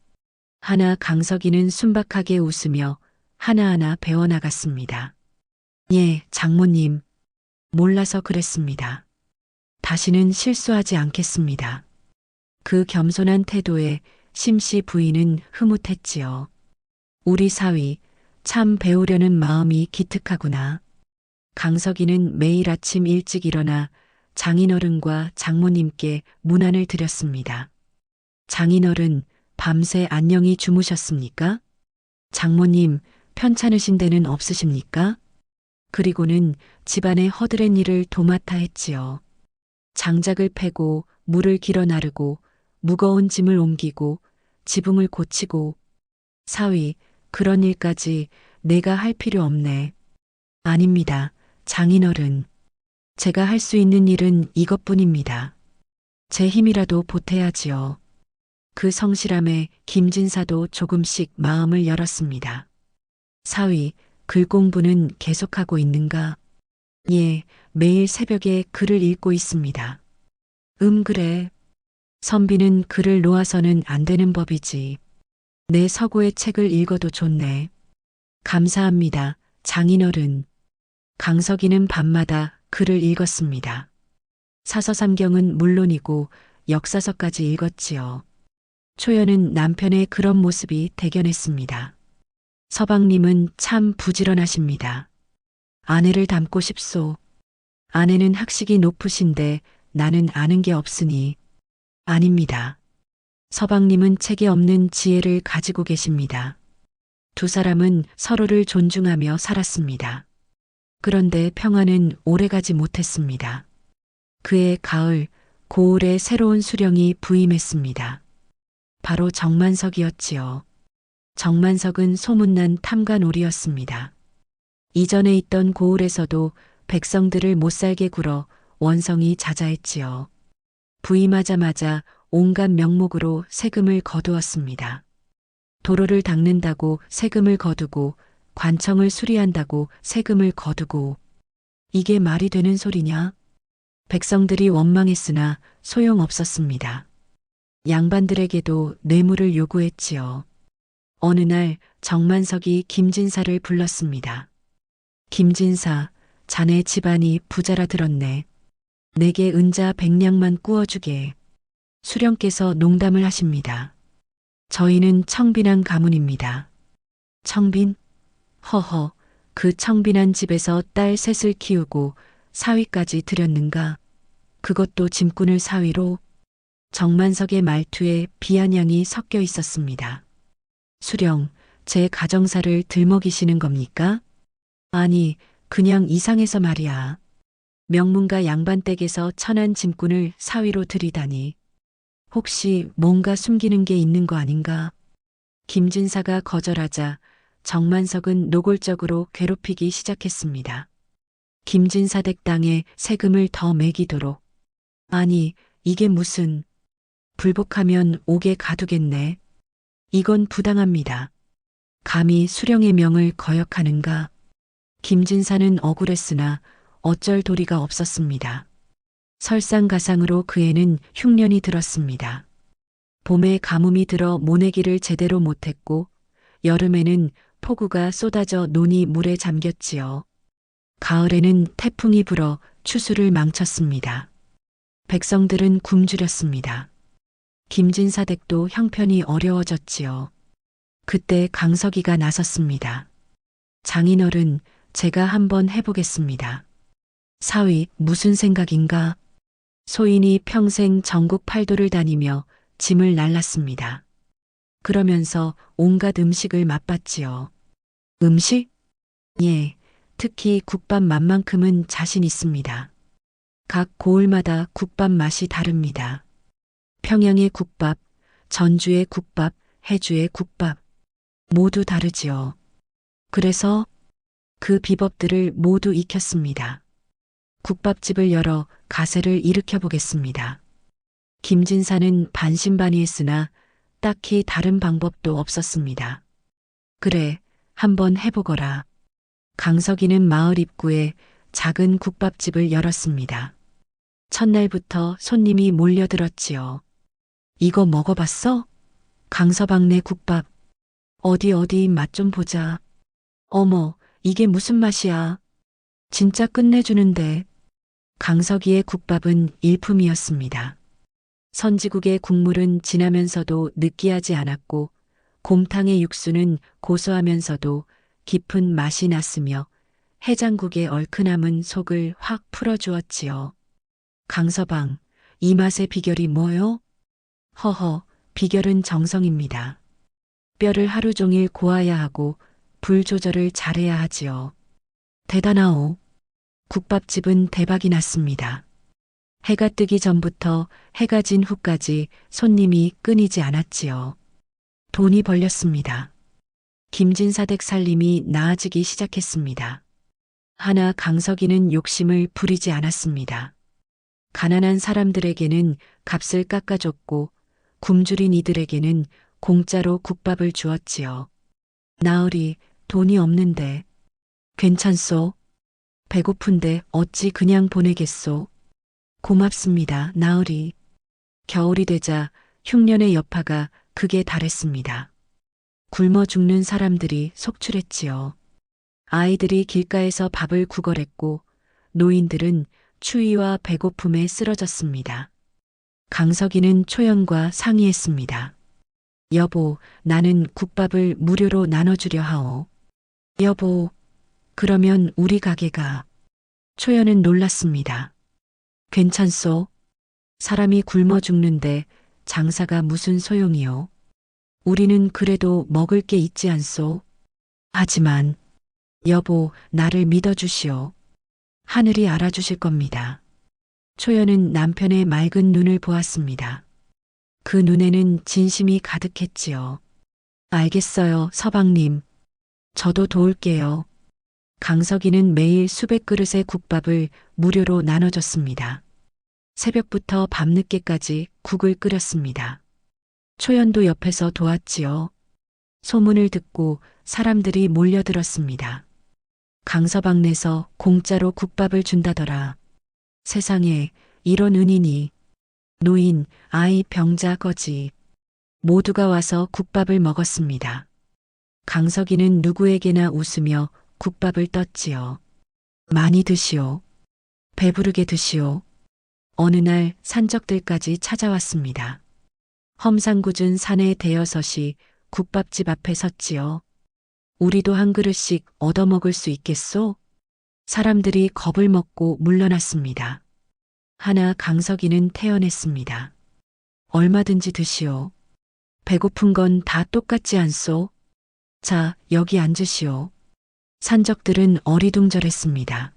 하나 강석이는 순박하게 웃으며 하나하나 배워나갔습니다. 예, 장모님. 몰라서 그랬습니다. 다시는 실수하지 않겠습니다. 그 겸손한 태도에 심씨 부인은 흐뭇했지요. 우리 사위, 참 배우려는 마음이 기특하구나. 강석이는 매일 아침 일찍 일어나 장인어른과 장모님께 문안을 드렸습니다. 장인어른, 밤새 안녕히 주무셨습니까? 장모님, 편찮으신 데는 없으십니까? 그리고는 집안의 허드렛 일을 도맡아 했지요. 장작을 패고 물을 길어 나르고 무거운 짐을 옮기고 지붕을 고치고 사위, 그런 일까지 내가 할 필요 없네. 아닙니다. 장인어른. 제가 할 수 있는 일은 이것뿐입니다. 제 힘이라도 보태야지요. 그 성실함에 김진사도 조금씩 마음을 열었습니다. 사위, 글 공부는 계속하고 있는가? 예, 매일 새벽에 글을 읽고 있습니다. 그래. 선비는 글을 놓아서는 안 되는 법이지. 내 서구의 책을 읽어도 좋네. 감사합니다, 장인어른. 강석이는 밤마다 글을 읽었습니다. 사서삼경은 물론이고 역사서까지 읽었지요. 초연은 남편의 그런 모습이 대견했습니다. 서방님은 참 부지런하십니다. 아내를 닮고 싶소. 아내는 학식이 높으신데 나는 아는 게 없으니. 아닙니다. 서방님은 책에 없는 지혜를 가지고 계십니다. 두 사람은 서로를 존중하며 살았습니다. 그런데 평화는 오래가지 못했습니다. 그해 가을, 고을에 새로운 수령이 부임했습니다. 바로 정만석이었지요. 정만석은 소문난 탐관오리였습니다. 이전에 있던 고을에서도 백성들을 못살게 굴어 원성이 자자했지요. 부임하자마자 온갖 명목으로 세금을 거두었습니다. 도로를 닦는다고 세금을 거두고 관청을 수리한다고 세금을 거두고 이게 말이 되는 소리냐? 백성들이 원망했으나 소용없었습니다. 양반들에게도 뇌물을 요구했지요. 어느 날 정만석이 김진사를 불렀습니다. 김진사, 자네 집안이 부자라 들었네. 내게 은자 100냥만 꾸어주게. 수령께서 농담을 하십니다. 저희는 청빈한 가문입니다. 청빈? 허허, 그 청빈한 집에서 딸 셋을 키우고 사위까지 들였는가? 그것도 짐꾼을 사위로? 정만석의 말투에 비아냥이 섞여 있었습니다. 수령, 제 가정사를 들먹이시는 겁니까? 아니, 그냥 이상해서 말이야. 명문가 양반댁에서 천한 짐꾼을 사위로 들이다니. 혹시 뭔가 숨기는 게 있는 거 아닌가? 김진사가 거절하자 정만석은 노골적으로 괴롭히기 시작했습니다. 김진사 댁 땅에 세금을 더 매기도록. 아니, 이게 무슨. 불복하면 옥에 가두겠네. 이건 부당합니다. 감히 수령의 명을 거역하는가? 김진사는 억울했으나 어쩔 도리가 없었습니다. 설상가상으로 그 애는 흉년이 들었습니다. 봄에 가뭄이 들어 모내기를 제대로 못했고 여름에는 폭우가 쏟아져 논이 물에 잠겼지요. 가을에는 태풍이 불어 추수를 망쳤습니다. 백성들은 굶주렸습니다. 김진사 댁도 형편이 어려워졌지요. 그때 강석이가 나섰습니다. 장인어른, 제가 한번 해보겠습니다. 사위, 무슨 생각인가? 소인이 평생 전국 팔도를 다니며 짐을 날랐습니다. 그러면서 온갖 음식을 맛봤지요. 음식? 예, 특히 국밥 맛만큼은 자신 있습니다. 각 고을마다 국밥 맛이 다릅니다. 평양의 국밥, 전주의 국밥, 해주의 국밥. 모두 다르지요. 그래서 그 비법들을 모두 익혔습니다. 국밥집을 열어 가세를 일으켜 보겠습니다. 김진사는 반신반의했으나 딱히 다른 방법도 없었습니다. 그래, 한번 해보거라. 강석이는 마을 입구에 작은 국밥집을 열었습니다. 첫날부터 손님이 몰려들었지요. 이거 먹어봤어? 강서방네 국밥. 어디 맛 좀 보자. 어머, 이게 무슨 맛이야? 진짜 끝내주는데. 강석이의 국밥은 일품이었습니다. 선지국의 국물은 진하면서도 느끼하지 않았고 곰탕의 육수는 고소하면서도 깊은 맛이 났으며 해장국의 얼큰함은 속을 확 풀어주었지요. 강서방, 이 맛의 비결이 뭐요? 허허, 비결은 정성입니다. 뼈를 하루 종일 고아야 하고 불 조절을 잘해야 하지요. 대단하오. 국밥집은 대박이 났습니다. 해가 뜨기 전부터 해가 진 후까지 손님이 끊이지 않았지요. 돈이 벌렸습니다. 김진사댁 살림이 나아지기 시작했습니다. 하나 강석이는 욕심을 부리지 않았습니다. 가난한 사람들에게는 값을 깎아줬고 굶주린 이들에게는 공짜로 국밥을 주었지요. 나으리, 돈이 없는데. 괜찮소? 배고픈데 어찌 그냥 보내겠소? 고맙습니다, 나으리. 겨울이 되자 흉년의 여파가 극에 달했습니다. 굶어 죽는 사람들이 속출했지요. 아이들이 길가에서 밥을 구걸했고 노인들은 추위와 배고픔에 쓰러졌습니다. 강석이는 초연과 상의했습니다. 여보, 나는 국밥을 무료로 나눠주려 하오. 여보, 그러면 우리 가게가. 초연은 놀랐습니다. 괜찮소? 사람이 굶어 죽는데 장사가 무슨 소용이요? 우리는 그래도 먹을 게 있지 않소? 하지만, 여보, 나를 믿어주시오. 하늘이 알아주실 겁니다. 초연은 남편의 맑은 눈을 보았습니다. 그 눈에는 진심이 가득했지요. 알겠어요, 서방님. 저도 도울게요. 강석이는 매일 수백 그릇의 국밥을 무료로 나눠줬습니다. 새벽부터 밤늦게까지 국을 끓였습니다. 초연도 옆에서 도왔지요. 소문을 듣고 사람들이 몰려들었습니다. 강서방내서 공짜로 국밥을 준다더라. 세상에 이런 은인이. 노인, 아이, 병자, 거지. 모두가 와서 국밥을 먹었습니다. 강석이는 누구에게나 웃으며 국밥을 떴지요. 많이 드시오. 배부르게 드시오. 어느 날 산적들까지 찾아왔습니다. 험상궂은 산의 대여섯이 국밥집 앞에 섰지요. 우리도 한 그릇씩 얻어먹을 수 있겠소? 사람들이 겁을 먹고 물러났습니다. 하나 강석이는 태어냈습니다. 얼마든지 드시오. 배고픈 건 다 똑같지 않소? 자, 여기 앉으시오. 산적들은 어리둥절했습니다.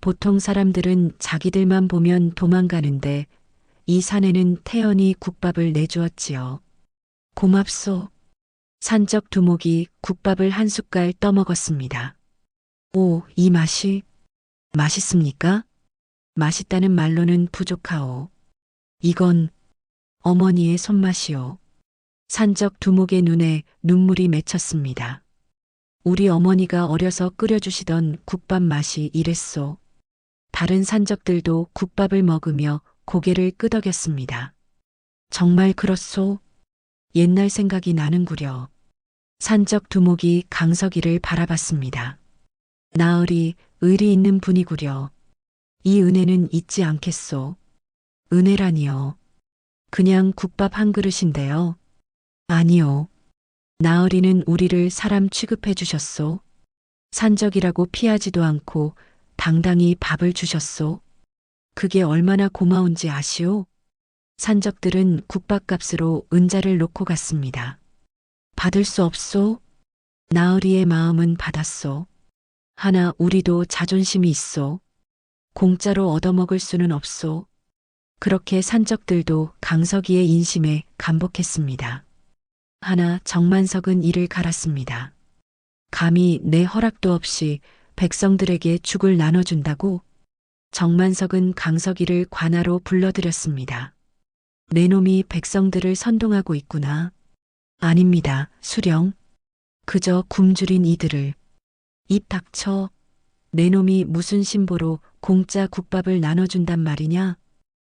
보통 사람들은 자기들만 보면 도망가는데 이 산에는 태연이 국밥을 내주었지요. 고맙소. 산적 두목이 국밥을 한 숟갈 떠먹었습니다. 오, 이 맛이 맛있습니까? 맛있다는 말로는 부족하오. 이건 어머니의 손맛이오. 산적 두목의 눈에 눈물이 맺혔습니다. 우리 어머니가 어려서 끓여주시던 국밥 맛이 이랬소. 다른 산적들도 국밥을 먹으며 고개를 끄덕였습니다. 정말 그렇소? 옛날 생각이 나는구려. 산적 두목이 강석이를 바라봤습니다. 나으리, 의리 있는 분이구려. 이 은혜는 잊지 않겠소. 은혜라니요. 그냥 국밥 한 그릇인데요. 아니요. 나으리는 우리를 사람 취급해 주셨소. 산적이라고 피하지도 않고 당당히 밥을 주셨소. 그게 얼마나 고마운지 아시오? 산적들은 국밥값으로 은자를 놓고 갔습니다. 받을 수 없소? 나으리의 마음은 받았소. 하나 우리도 자존심이 있소. 공짜로 얻어먹을 수는 없소. 그렇게 산적들도 강석이의 인심에 감복했습니다. 하나 정만석은 이를 갈았습니다. 감히 내 허락도 없이 백성들에게 죽을 나눠준다고? 정만석은 강석이를 관하로 불러들였습니다. 내 놈이 백성들을 선동하고 있구나. 아닙니다, 수령. 그저 굶주린 이들을. 입 닥쳐. 내 놈이 무슨 신보로 공짜 국밥을 나눠준단 말이냐?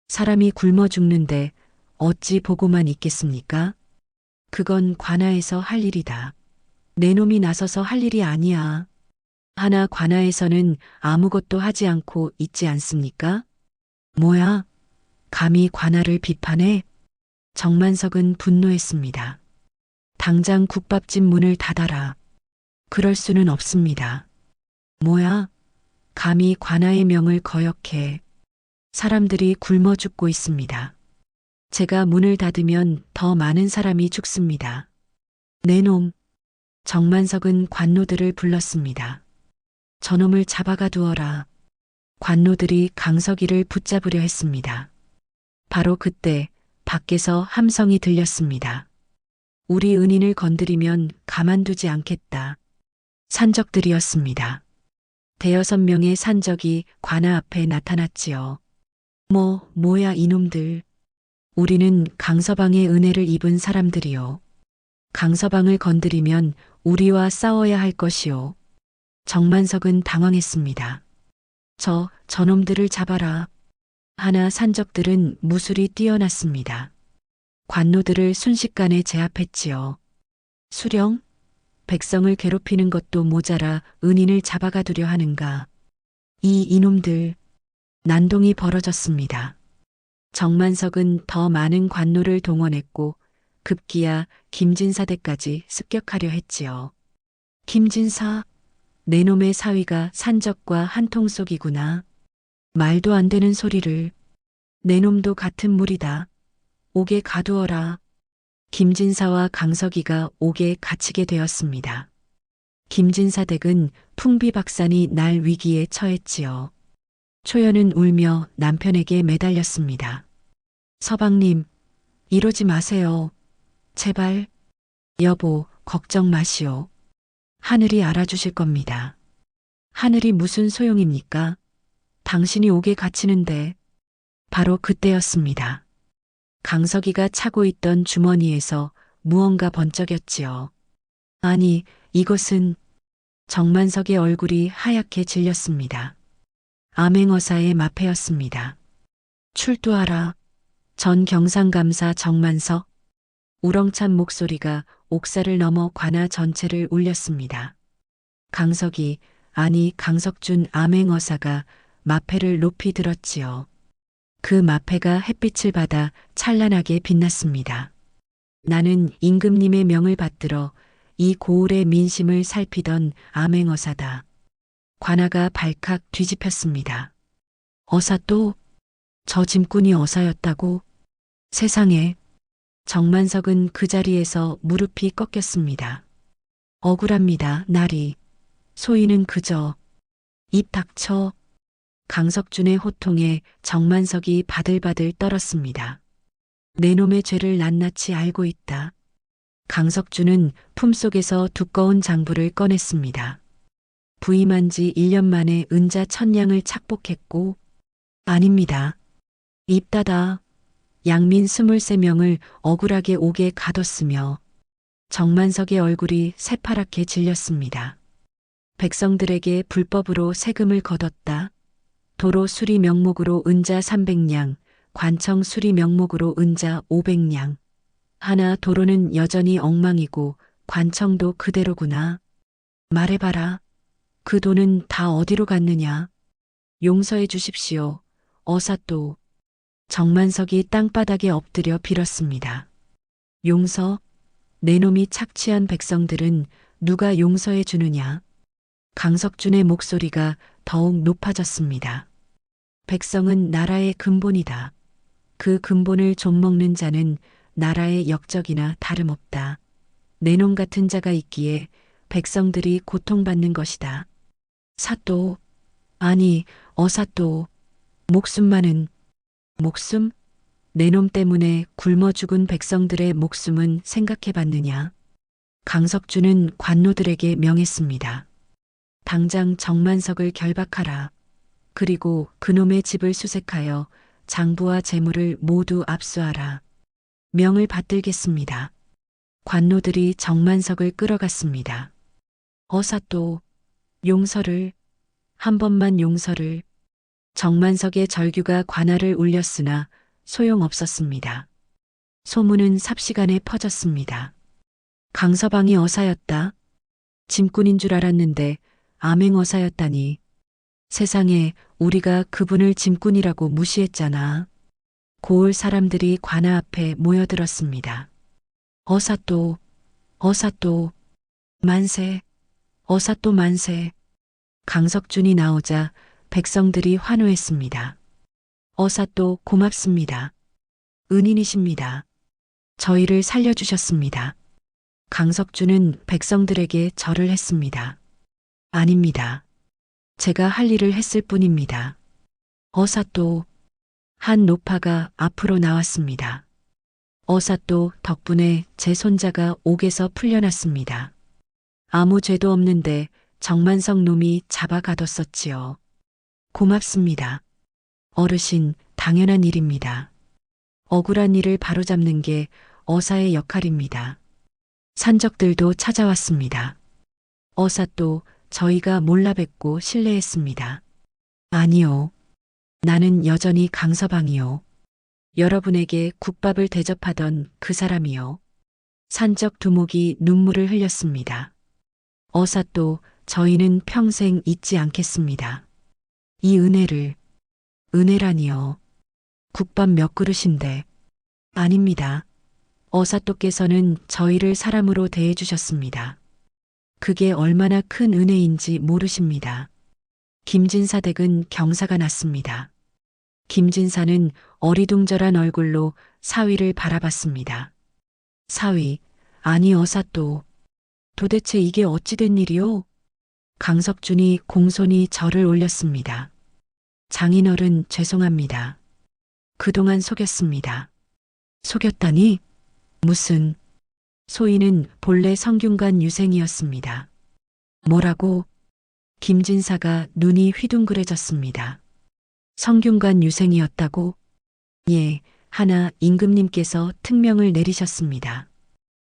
사람이 굶어 죽는데 어찌 보고만 있겠습니까? 그건 관아에서 할 일이다. 내 놈이 나서서 할 일이 아니야. 하나 관아에서는 아무것도 하지 않고 있지 않습니까? 뭐야? 감히 관아를 비판해? 정만석은 분노했습니다. 당장 국밥집 문을 닫아라. 그럴 수는 없습니다. 뭐야? 감히 관아의 명을 거역해. 사람들이 굶어 죽고 있습니다. 제가 문을 닫으면 더 많은 사람이 죽습니다. 내 놈. 정만석은 관노들을 불렀습니다. 저놈을 잡아가 두어라. 관노들이 강석이를 붙잡으려 했습니다. 바로 그때 밖에서 함성이 들렸습니다. 우리 은인을 건드리면 가만두지 않겠다. 산적들이었습니다. 대여섯 명의 산적이 관아 앞에 나타났지요. 뭐야 이놈들. 우리는 강서방의 은혜를 입은 사람들이요. 강서방을 건드리면 우리와 싸워야 할 것이요. 정만석은 당황했습니다. 저놈들을 잡아라. 하나 산적들은 무술이 뛰어났습니다. 관노들을 순식간에 제압했지요. 수령? 백성을 괴롭히는 것도 모자라 은인을 잡아가두려 하는가. 이놈들. 난동이 벌어졌습니다. 정만석은 더 많은 관노를 동원했고 급기야 김진사대까지 습격하려 했지요. 김진사? 내 놈의 사위가 산적과 한통속이구나. 말도 안 되는 소리를. 내 놈도 같은 무리다. 옥에 가두어라. 김진사와 강석이가 옥에 갇히게 되었습니다. 김진사댁은 풍비박산이 날 위기에 처했지요. 초연은 울며 남편에게 매달렸습니다. 서방님, 이러지 마세요. 제발. 여보, 걱정 마시오. 하늘이 알아주실 겁니다. 하늘이 무슨 소용입니까? 당신이 옥에 갇히는데. 바로 그때였습니다. 강석이가 차고 있던 주머니에서 무언가 번쩍였지요. 아니, 이것은 정만석의 얼굴이 하얗게 질렸습니다. 암행어사의 마패였습니다. 출두하라. 전 경상감사 정만석. 우렁찬 목소리가 옥사를 넘어 관아 전체를 울렸습니다. 강석이, 아니 강석준 암행어사가 마패를 높이 들었지요. 그 마패가 햇빛을 받아 찬란하게 빛났습니다. 나는 임금님의 명을 받들어 이 고을의 민심을 살피던 암행어사다. 관아가 발칵 뒤집혔습니다. 어사 또? 저 짐꾼이 어사였다고? 세상에. 정만석은 그 자리에서 무릎이 꺾였습니다. 억울합니다, 나리. 소인은 그저. 입 닥쳐. 강석준의 호통에 정만석이 바들바들 떨었습니다. 내 놈의 죄를 낱낱이 알고 있다. 강석준은 품속에서 두꺼운 장부를 꺼냈습니다. 부임한 지 1년 만에 은자 1000냥을 착복했고, 아닙니다. 입 닫아. 양민 23명을 억울하게 옥에 가뒀으며 정만석의 얼굴이 새파랗게 질렸습니다. 백성들에게 불법으로 세금을 걷었다. 도로 수리 명목으로 은자 300냥, 관청 수리 명목으로 은자 500냥. 하나 도로는 여전히 엉망이고 관청도 그대로구나. 말해봐라. 그 돈은 다 어디로 갔느냐. 용서해 주십시오. 어사또. 정만석이 땅바닥에 엎드려 빌었습니다. 용서? 내 놈이 착취한 백성들은 누가 용서해 주느냐? 강석준의 목소리가 더욱 높아졌습니다. 백성은 나라의 근본이다. 그 근본을 좀먹는 자는 나라의 역적이나 다름없다. 내 놈 같은 자가 있기에 백성들이 고통받는 것이다. 사또, 아니 어사또, 목숨만은. 목숨? 내 놈 때문에 굶어 죽은 백성들의 목숨은 생각해봤느냐? 강석준은 관노들에게 명했습니다. 당장 정만석을 결박하라. 그리고 그놈의 집을 수색하여 장부와 재물을 모두 압수하라. 명을 받들겠습니다. 관노들이 정만석을 끌어갔습니다. 어사또, 용서를, 한 번만 용서를. 정만석의 절규가 관아를 울렸으나 소용없었습니다. 소문은 삽시간에 퍼졌습니다. 강서방이 어사였다. 짐꾼인 줄 알았는데 암행어사였다니. 세상에, 우리가 그분을 짐꾼이라고 무시했잖아. 고을 사람들이 관아 앞에 모여들었습니다. 어사또, 어사또, 만세, 어사또 만세. 강석준이 나오자 백성들이 환호했습니다. 어사또 고맙습니다. 은인이십니다. 저희를 살려주셨습니다. 강석준은 백성들에게 절을 했습니다. 아닙니다. 제가 할 일을 했을 뿐입니다. 어사또. 한 노파가 앞으로 나왔습니다. 어사또 덕분에 제 손자가 옥에서 풀려났습니다. 아무 죄도 없는데 정만석 놈이 잡아가뒀었지요. 고맙습니다. 어르신, 당연한 일입니다. 억울한 일을 바로잡는 게 어사의 역할입니다. 산적들도 찾아왔습니다. 어사또 저희가 몰라 뵙고 실례했습니다. 아니요. 나는 여전히 강서방이요. 여러분에게 국밥을 대접하던 그 사람이요. 산적 두목이 눈물을 흘렸습니다. 어사또 저희는 평생 잊지 않겠습니다. 이 은혜라니요. 국밥 몇 그릇인데. 아닙니다. 어사또께서는 저희를 사람으로 대해주셨습니다. 그게 얼마나 큰 은혜인지 모르십니다. 김진사 댁은 경사가 났습니다. 김진사는 어리둥절한 얼굴로 사위를 바라봤습니다. 사위, 아니 어사또. 도대체 이게 어찌 된 일이오? 강석준이 공손히 절을 올렸습니다. 장인어른 죄송합니다. 그동안 속였습니다. 속였다니? 무슨? 소인은 본래 성균관 유생이었습니다. 뭐라고? 김진사가 눈이 휘둥그레졌습니다. 성균관 유생이었다고? 예, 하나 임금님께서 특명을 내리셨습니다.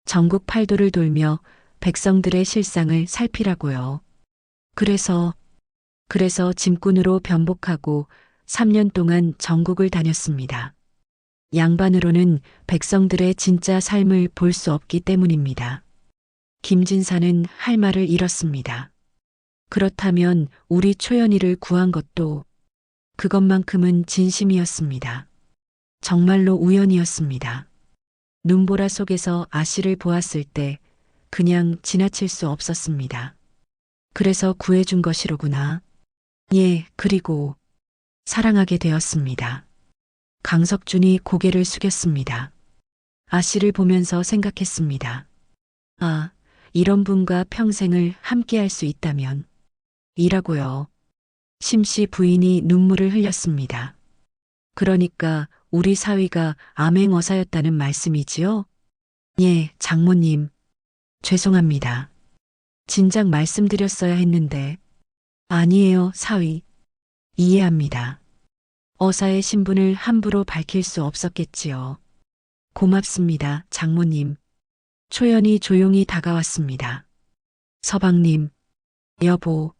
전국 팔도를 돌며 백성들의 실상을 살피라고요. 그래서 짐꾼으로 변복하고 3년 동안 전국을 다녔습니다. 양반으로는 백성들의 진짜 삶을 볼 수 없기 때문입니다. 김진사는 할 말을 잃었습니다. 그렇다면 우리 초연이를 구한 것도 그것만큼은 진심이었습니다. 정말로 우연이었습니다. 눈보라 속에서 아씨를 보았을 때 그냥 지나칠 수 없었습니다. 그래서 구해준 것이로구나. 예, 그리고 사랑하게 되었습니다. 강석준이 고개를 숙였습니다. 아씨를 보면서 생각했습니다. 아, 이런 분과 평생을 함께할 수 있다면. 이라고요. 심씨 부인이 눈물을 흘렸습니다. 그러니까 우리 사위가 암행어사였다는 말씀이지요? 예, 장모님. 죄송합니다. 진작 말씀드렸어야 했는데. 아니에요, 사위. 이해합니다. 어사의 신분을 함부로 밝힐 수 없었겠지요. 고맙습니다, 장모님. 초연이 조용히 다가왔습니다. 서방님, 여보,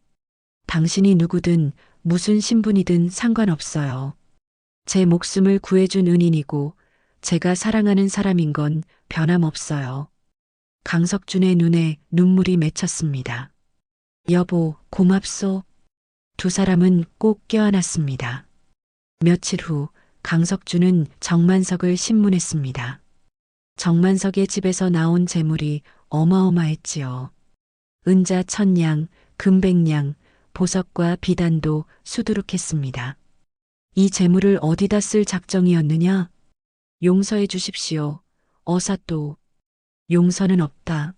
당신이 누구든 무슨 신분이든 상관없어요. 제 목숨을 구해준 은인이고 제가 사랑하는 사람인 건 변함없어요. 강석준의 눈에 눈물이 맺혔습니다. 여보, 고맙소. 두 사람은 꼭 껴안았습니다. 며칠 후 강석준은 정만석을 신문했습니다. 정만석의 집에서 나온 재물이 어마어마했지요. 은자 1000냥, 금 100냥, 보석과 비단도 수두룩했습니다. 이 재물을 어디다 쓸 작정이었느냐? 용서해 주십시오. 어사또. 용서는 없다.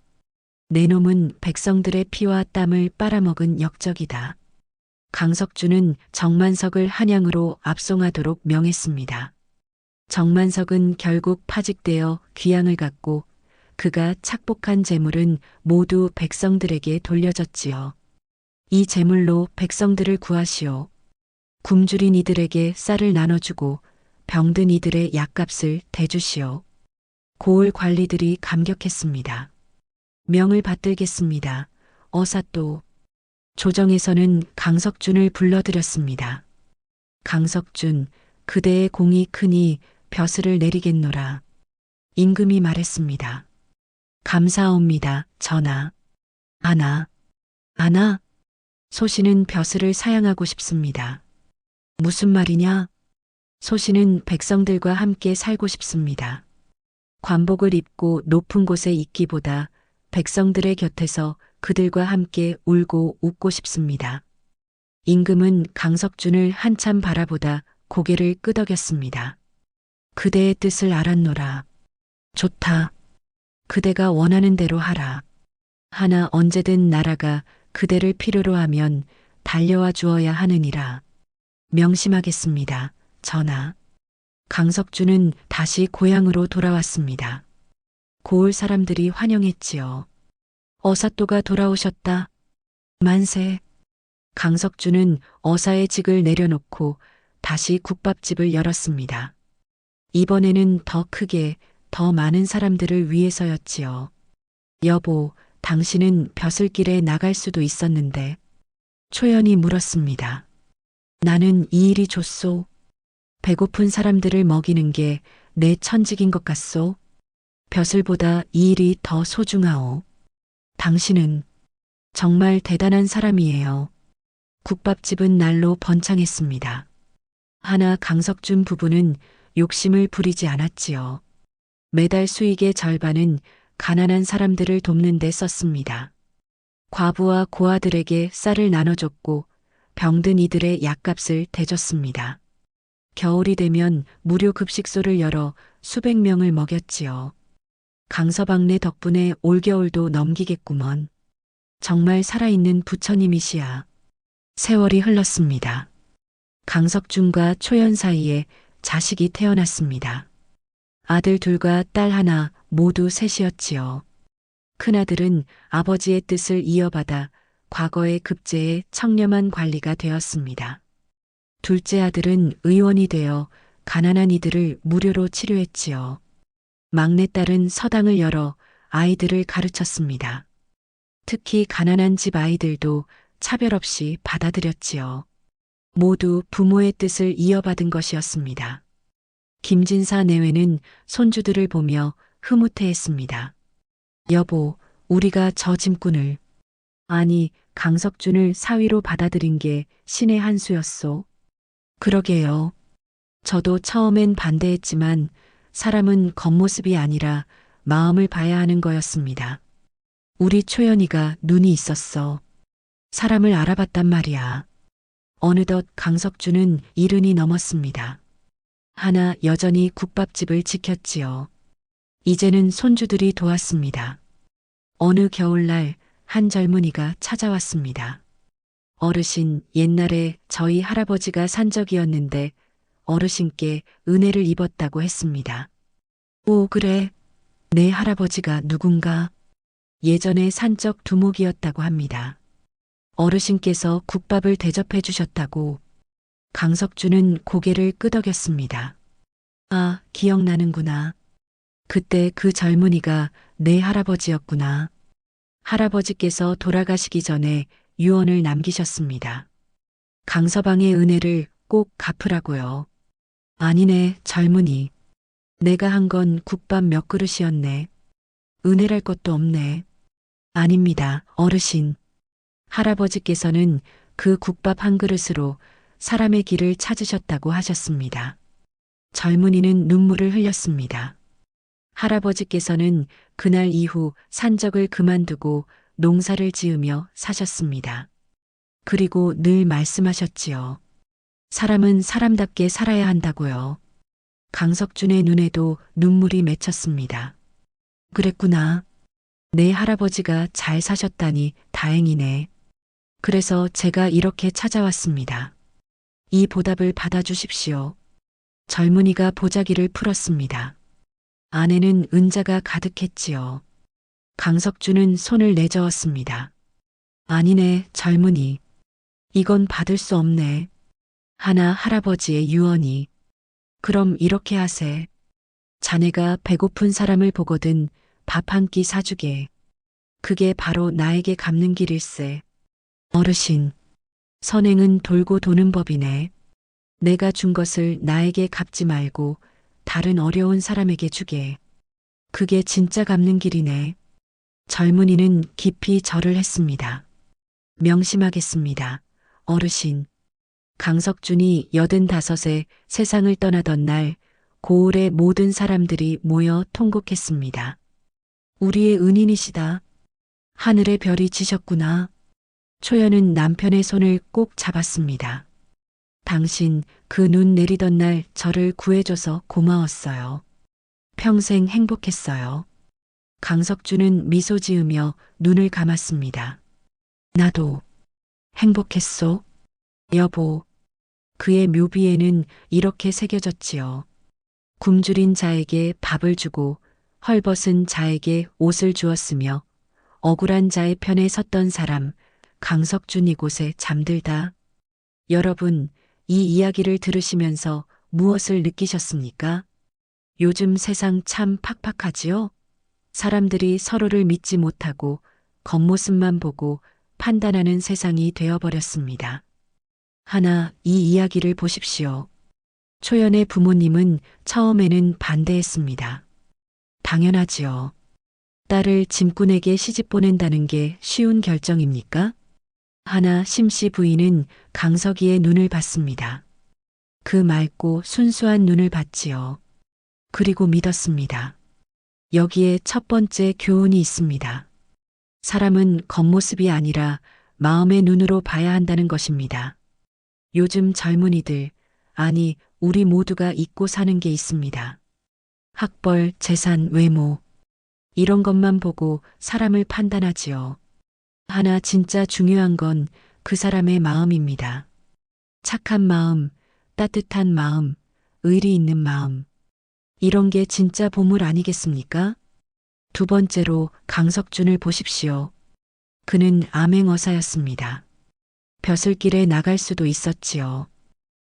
내 놈은 백성들의 피와 땀을 빨아먹은 역적이다. 강석준은 정만석을 한양으로 압송하도록 명했습니다. 정만석은 결국 파직되어 귀양을 갔고 그가 착복한 재물은 모두 백성들에게 돌려졌지요. 이 재물로 백성들을 구하시오. 굶주린 이들에게 쌀을 나눠주고 병든 이들의 약값을 대주시오. 고을 관리들이 감격했습니다. 명을 받들겠습니다. 어사또. 조정에서는 강석준을 불러들였습니다. 강석준, 그대의 공이 크니 벼슬을 내리겠노라. 임금이 말했습니다. 감사옵니다, 전하. 아나. 소신은 벼슬을 사양하고 싶습니다. 무슨 말이냐? 소신은 백성들과 함께 살고 싶습니다. 관복을 입고 높은 곳에 있기보다 백성들의 곁에서 그들과 함께 울고 웃고 싶습니다. 임금은 강석준을 한참 바라보다 고개를 끄덕였습니다. 그대의 뜻을 알았노라. 좋다. 그대가 원하는 대로 하라. 하나 언제든 나라가 그대를 필요로 하면 달려와 주어야 하느니라. 명심하겠습니다, 전하. 강석주는 다시 고향으로 돌아왔습니다. 고을 사람들이 환영했지요. 어사또가 돌아오셨다. 만세. 강석주는 어사의 직을 내려놓고 다시 국밥집을 열었습니다. 이번에는 더 크게, 더 많은 사람들을 위해서였지요. 여보, 당신은 벼슬길에 나갈 수도 있었는데. 초연이 물었습니다. 나는 이 일이 좋소. 배고픈 사람들을 먹이는 게 내 천직인 것 같소. 벼슬보다 이 일이 더 소중하오. 당신은 정말 대단한 사람이에요. 국밥집은 날로 번창했습니다. 하나 강석준 부부는 욕심을 부리지 않았지요. 매달 수익의 절반은 가난한 사람들을 돕는 데 썼습니다. 과부와 고아들에게 쌀을 나눠줬고 병든 이들의 약값을 대줬습니다. 겨울이 되면 무료 급식소를 열어 수백 명을 먹였지요. 강서방네 덕분에 올겨울도 넘기겠구먼. 정말 살아있는 부처님이시야. 세월이 흘렀습니다. 강석준과 초연 사이에 자식이 태어났습니다. 아들 둘과 딸 하나 모두 셋이었지요. 큰아들은 아버지의 뜻을 이어받아 과거의 급제의 청렴한 관리가 되었습니다. 둘째 아들은 의원이 되어 가난한 이들을 무료로 치료했지요. 막내딸은 서당을 열어 아이들을 가르쳤습니다. 특히 가난한 집 아이들도 차별 없이 받아들였지요. 모두 부모의 뜻을 이어받은 것이었습니다. 김진사 내외는 손주들을 보며 흐뭇해했습니다. 여보, 우리가 저 짐꾼을, 아니 강석준을 사위로 받아들인 게 신의 한 수였소. 그러게요. 저도 처음엔 반대했지만 사람은 겉모습이 아니라 마음을 봐야 하는 거였습니다. 우리 초연이가 눈이 있었어. 사람을 알아봤단 말이야. 어느덧 강석준은 70이 넘었습니다. 하나 여전히 국밥집을 지켰지요. 이제는 손주들이 도왔습니다. 어느 겨울날 한 젊은이가 찾아왔습니다. 어르신, 옛날에 저희 할아버지가 산적이었는데 어르신께 은혜를 입었다고 했습니다. 오, 그래. 내 할아버지가 누군가? 예전에 산적 두목이었다고 합니다. 어르신께서 국밥을 대접해 주셨다고. 강석준은 고개를 끄덕였습니다. 아, 기억나는구나. 그때 그 젊은이가 내 할아버지였구나. 할아버지께서 돌아가시기 전에 유언을 남기셨습니다. 강서방의 은혜를 꼭 갚으라고요. 아니네, 젊은이. 내가 한 건 국밥 몇 그릇이었네. 은혜랄 것도 없네. 아닙니다, 어르신. 할아버지께서는 그 국밥 한 그릇으로 사람의 길을 찾으셨다고 하셨습니다. 젊은이는 눈물을 흘렸습니다. 할아버지께서는 그날 이후 산적을 그만두고 농사를 지으며 사셨습니다. 그리고 늘 말씀하셨지요. 사람은 사람답게 살아야 한다고요. 강석준의 눈에도 눈물이 맺혔습니다. 그랬구나. 내 할아버지가 잘 사셨다니 다행이네. 그래서 제가 이렇게 찾아왔습니다. 이 보답을 받아주십시오. 젊은이가 보자기를 풀었습니다. 안에는 은자가 가득했지요. 강석준은 손을 내저었습니다. 아니네, 젊은이. 이건 받을 수 없네. 하나 할아버지의 유언이. 그럼 이렇게 하세. 자네가 배고픈 사람을 보거든 밥 한 끼 사주게. 그게 바로 나에게 갚는 길일세. 어르신, 선행은 돌고 도는 법이네. 내가 준 것을 나에게 갚지 말고 다른 어려운 사람에게 주게. 그게 진짜 갚는 길이네. 젊은이는 깊이 절을 했습니다. 명심하겠습니다, 어르신. 강석준이 85에 세상을 떠나던 날 고을의 모든 사람들이 모여 통곡했습니다. 우리의 은인이시다. 하늘의 별이 지셨구나. 초연은 남편의 손을 꼭 잡았습니다. 당신 그 눈 내리던 날 저를 구해줘서 고마웠어요. 평생 행복했어요. 강석준은 미소 지으며 눈을 감았습니다. 나도 행복했소. 여보. 그의 묘비에는 이렇게 새겨졌지요. 굶주린 자에게 밥을 주고 헐벗은 자에게 옷을 주었으며 억울한 자의 편에 섰던 사람 강석준 이곳에 잠들다. 여러분, 이 이야기를 들으시면서 무엇을 느끼셨습니까? 요즘 세상 참 팍팍하지요? 사람들이 서로를 믿지 못하고 겉모습만 보고 판단하는 세상이 되어버렸습니다. 하나, 이 이야기를 보십시오. 초연의 부모님은 처음에는 반대했습니다. 당연하지요. 딸을 짐꾼에게 시집 보낸다는 게 쉬운 결정입니까? 하나 심씨 부인은 강석이의 눈을 봤습니다. 그 맑고 순수한 눈을 봤지요. 그리고 믿었습니다. 여기에 첫 번째 교훈이 있습니다. 사람은 겉모습이 아니라 마음의 눈으로 봐야 한다는 것입니다. 요즘 젊은이들, 아니, 우리 모두가 잊고 사는 게 있습니다. 학벌, 재산, 외모. 이런 것만 보고 사람을 판단하지요. 하나 진짜 중요한 건 그 사람의 마음입니다. 착한 마음, 따뜻한 마음, 의리 있는 마음. 이런 게 진짜 보물 아니겠습니까? 두 번째로 강석준을 보십시오. 그는 암행어사였습니다. 벼슬길에 나갈 수도 있었지요.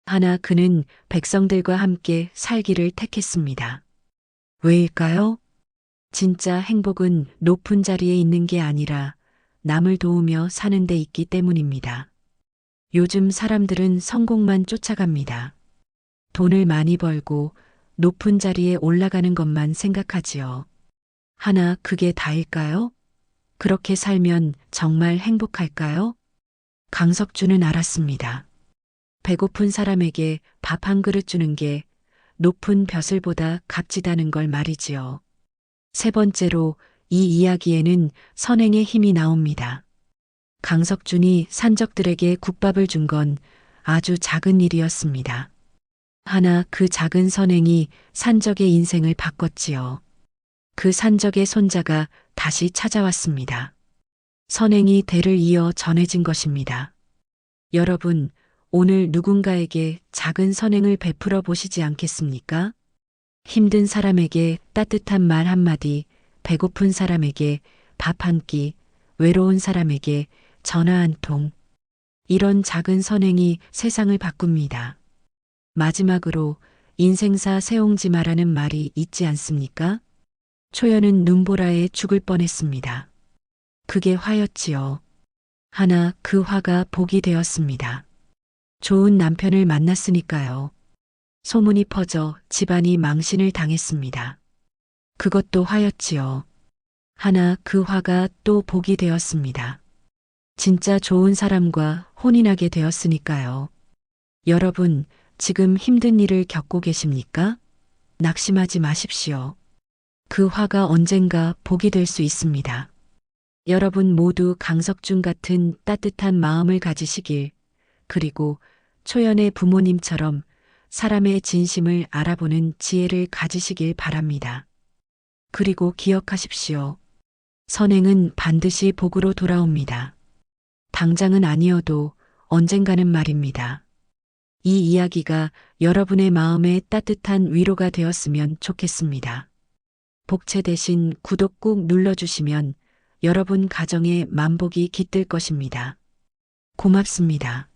하나 그는 백성들과 함께 살기를 택했습니다. 왜일까요? 진짜 행복은 높은 자리에 있는 게 아니라 남을 도우며 사는 데 있기 때문입니다. 요즘 사람들은 성공만 쫓아갑니다. 돈을 많이 벌고 높은 자리에 올라가는 것만 생각하지요. 하나 그게 다일까요? 그렇게 살면 정말 행복할까요? 강석준은 알았습니다. 배고픈 사람에게 밥 한 그릇 주는 게 높은 벼슬보다 값지다는 걸 말이지요. 세 번째로 이 이야기에는 선행의 힘이 나옵니다. 강석준이 산적들에게 국밥을 준 건 아주 작은 일이었습니다. 하나 그 작은 선행이 산적의 인생을 바꿨지요. 그 산적의 손자가 다시 찾아왔습니다. 선행이 대를 이어 전해진 것입니다. 여러분, 오늘 누군가에게 작은 선행을 베풀어 보시지 않겠습니까? 힘든 사람에게 따뜻한 말 한마디, 배고픈 사람에게 밥 한 끼, 외로운 사람에게 전화 한 통. 이런 작은 선행이 세상을 바꿉니다. 마지막으로 인생사 세옹지 마라는 말이 있지 않습니까? 초연은 눈보라에 죽을 뻔했습니다. 그게 화였지요. 하나 그 화가 복이 되었습니다. 좋은 남편을 만났으니까요. 소문이 퍼져 집안이 망신을 당했습니다. 그것도 화였지요. 하나 그 화가 또 복이 되었습니다. 진짜 좋은 사람과 혼인하게 되었으니까요. 여러분, 지금 힘든 일을 겪고 계십니까? 낙심하지 마십시오. 그 화가 언젠가 복이 될 수 있습니다. 여러분 모두 강석준 같은 따뜻한 마음을 가지시길, 그리고 초연의 부모님처럼 사람의 진심을 알아보는 지혜를 가지시길 바랍니다. 그리고 기억하십시오. 선행은 반드시 복으로 돌아옵니다. 당장은 아니어도 언젠가는 말입니다. 이 이야기가 여러분의 마음에 따뜻한 위로가 되었으면 좋겠습니다. 복채 대신 구독 꾹 눌러주시면 여러분 가정에 만복이 깃들 것입니다. 고맙습니다.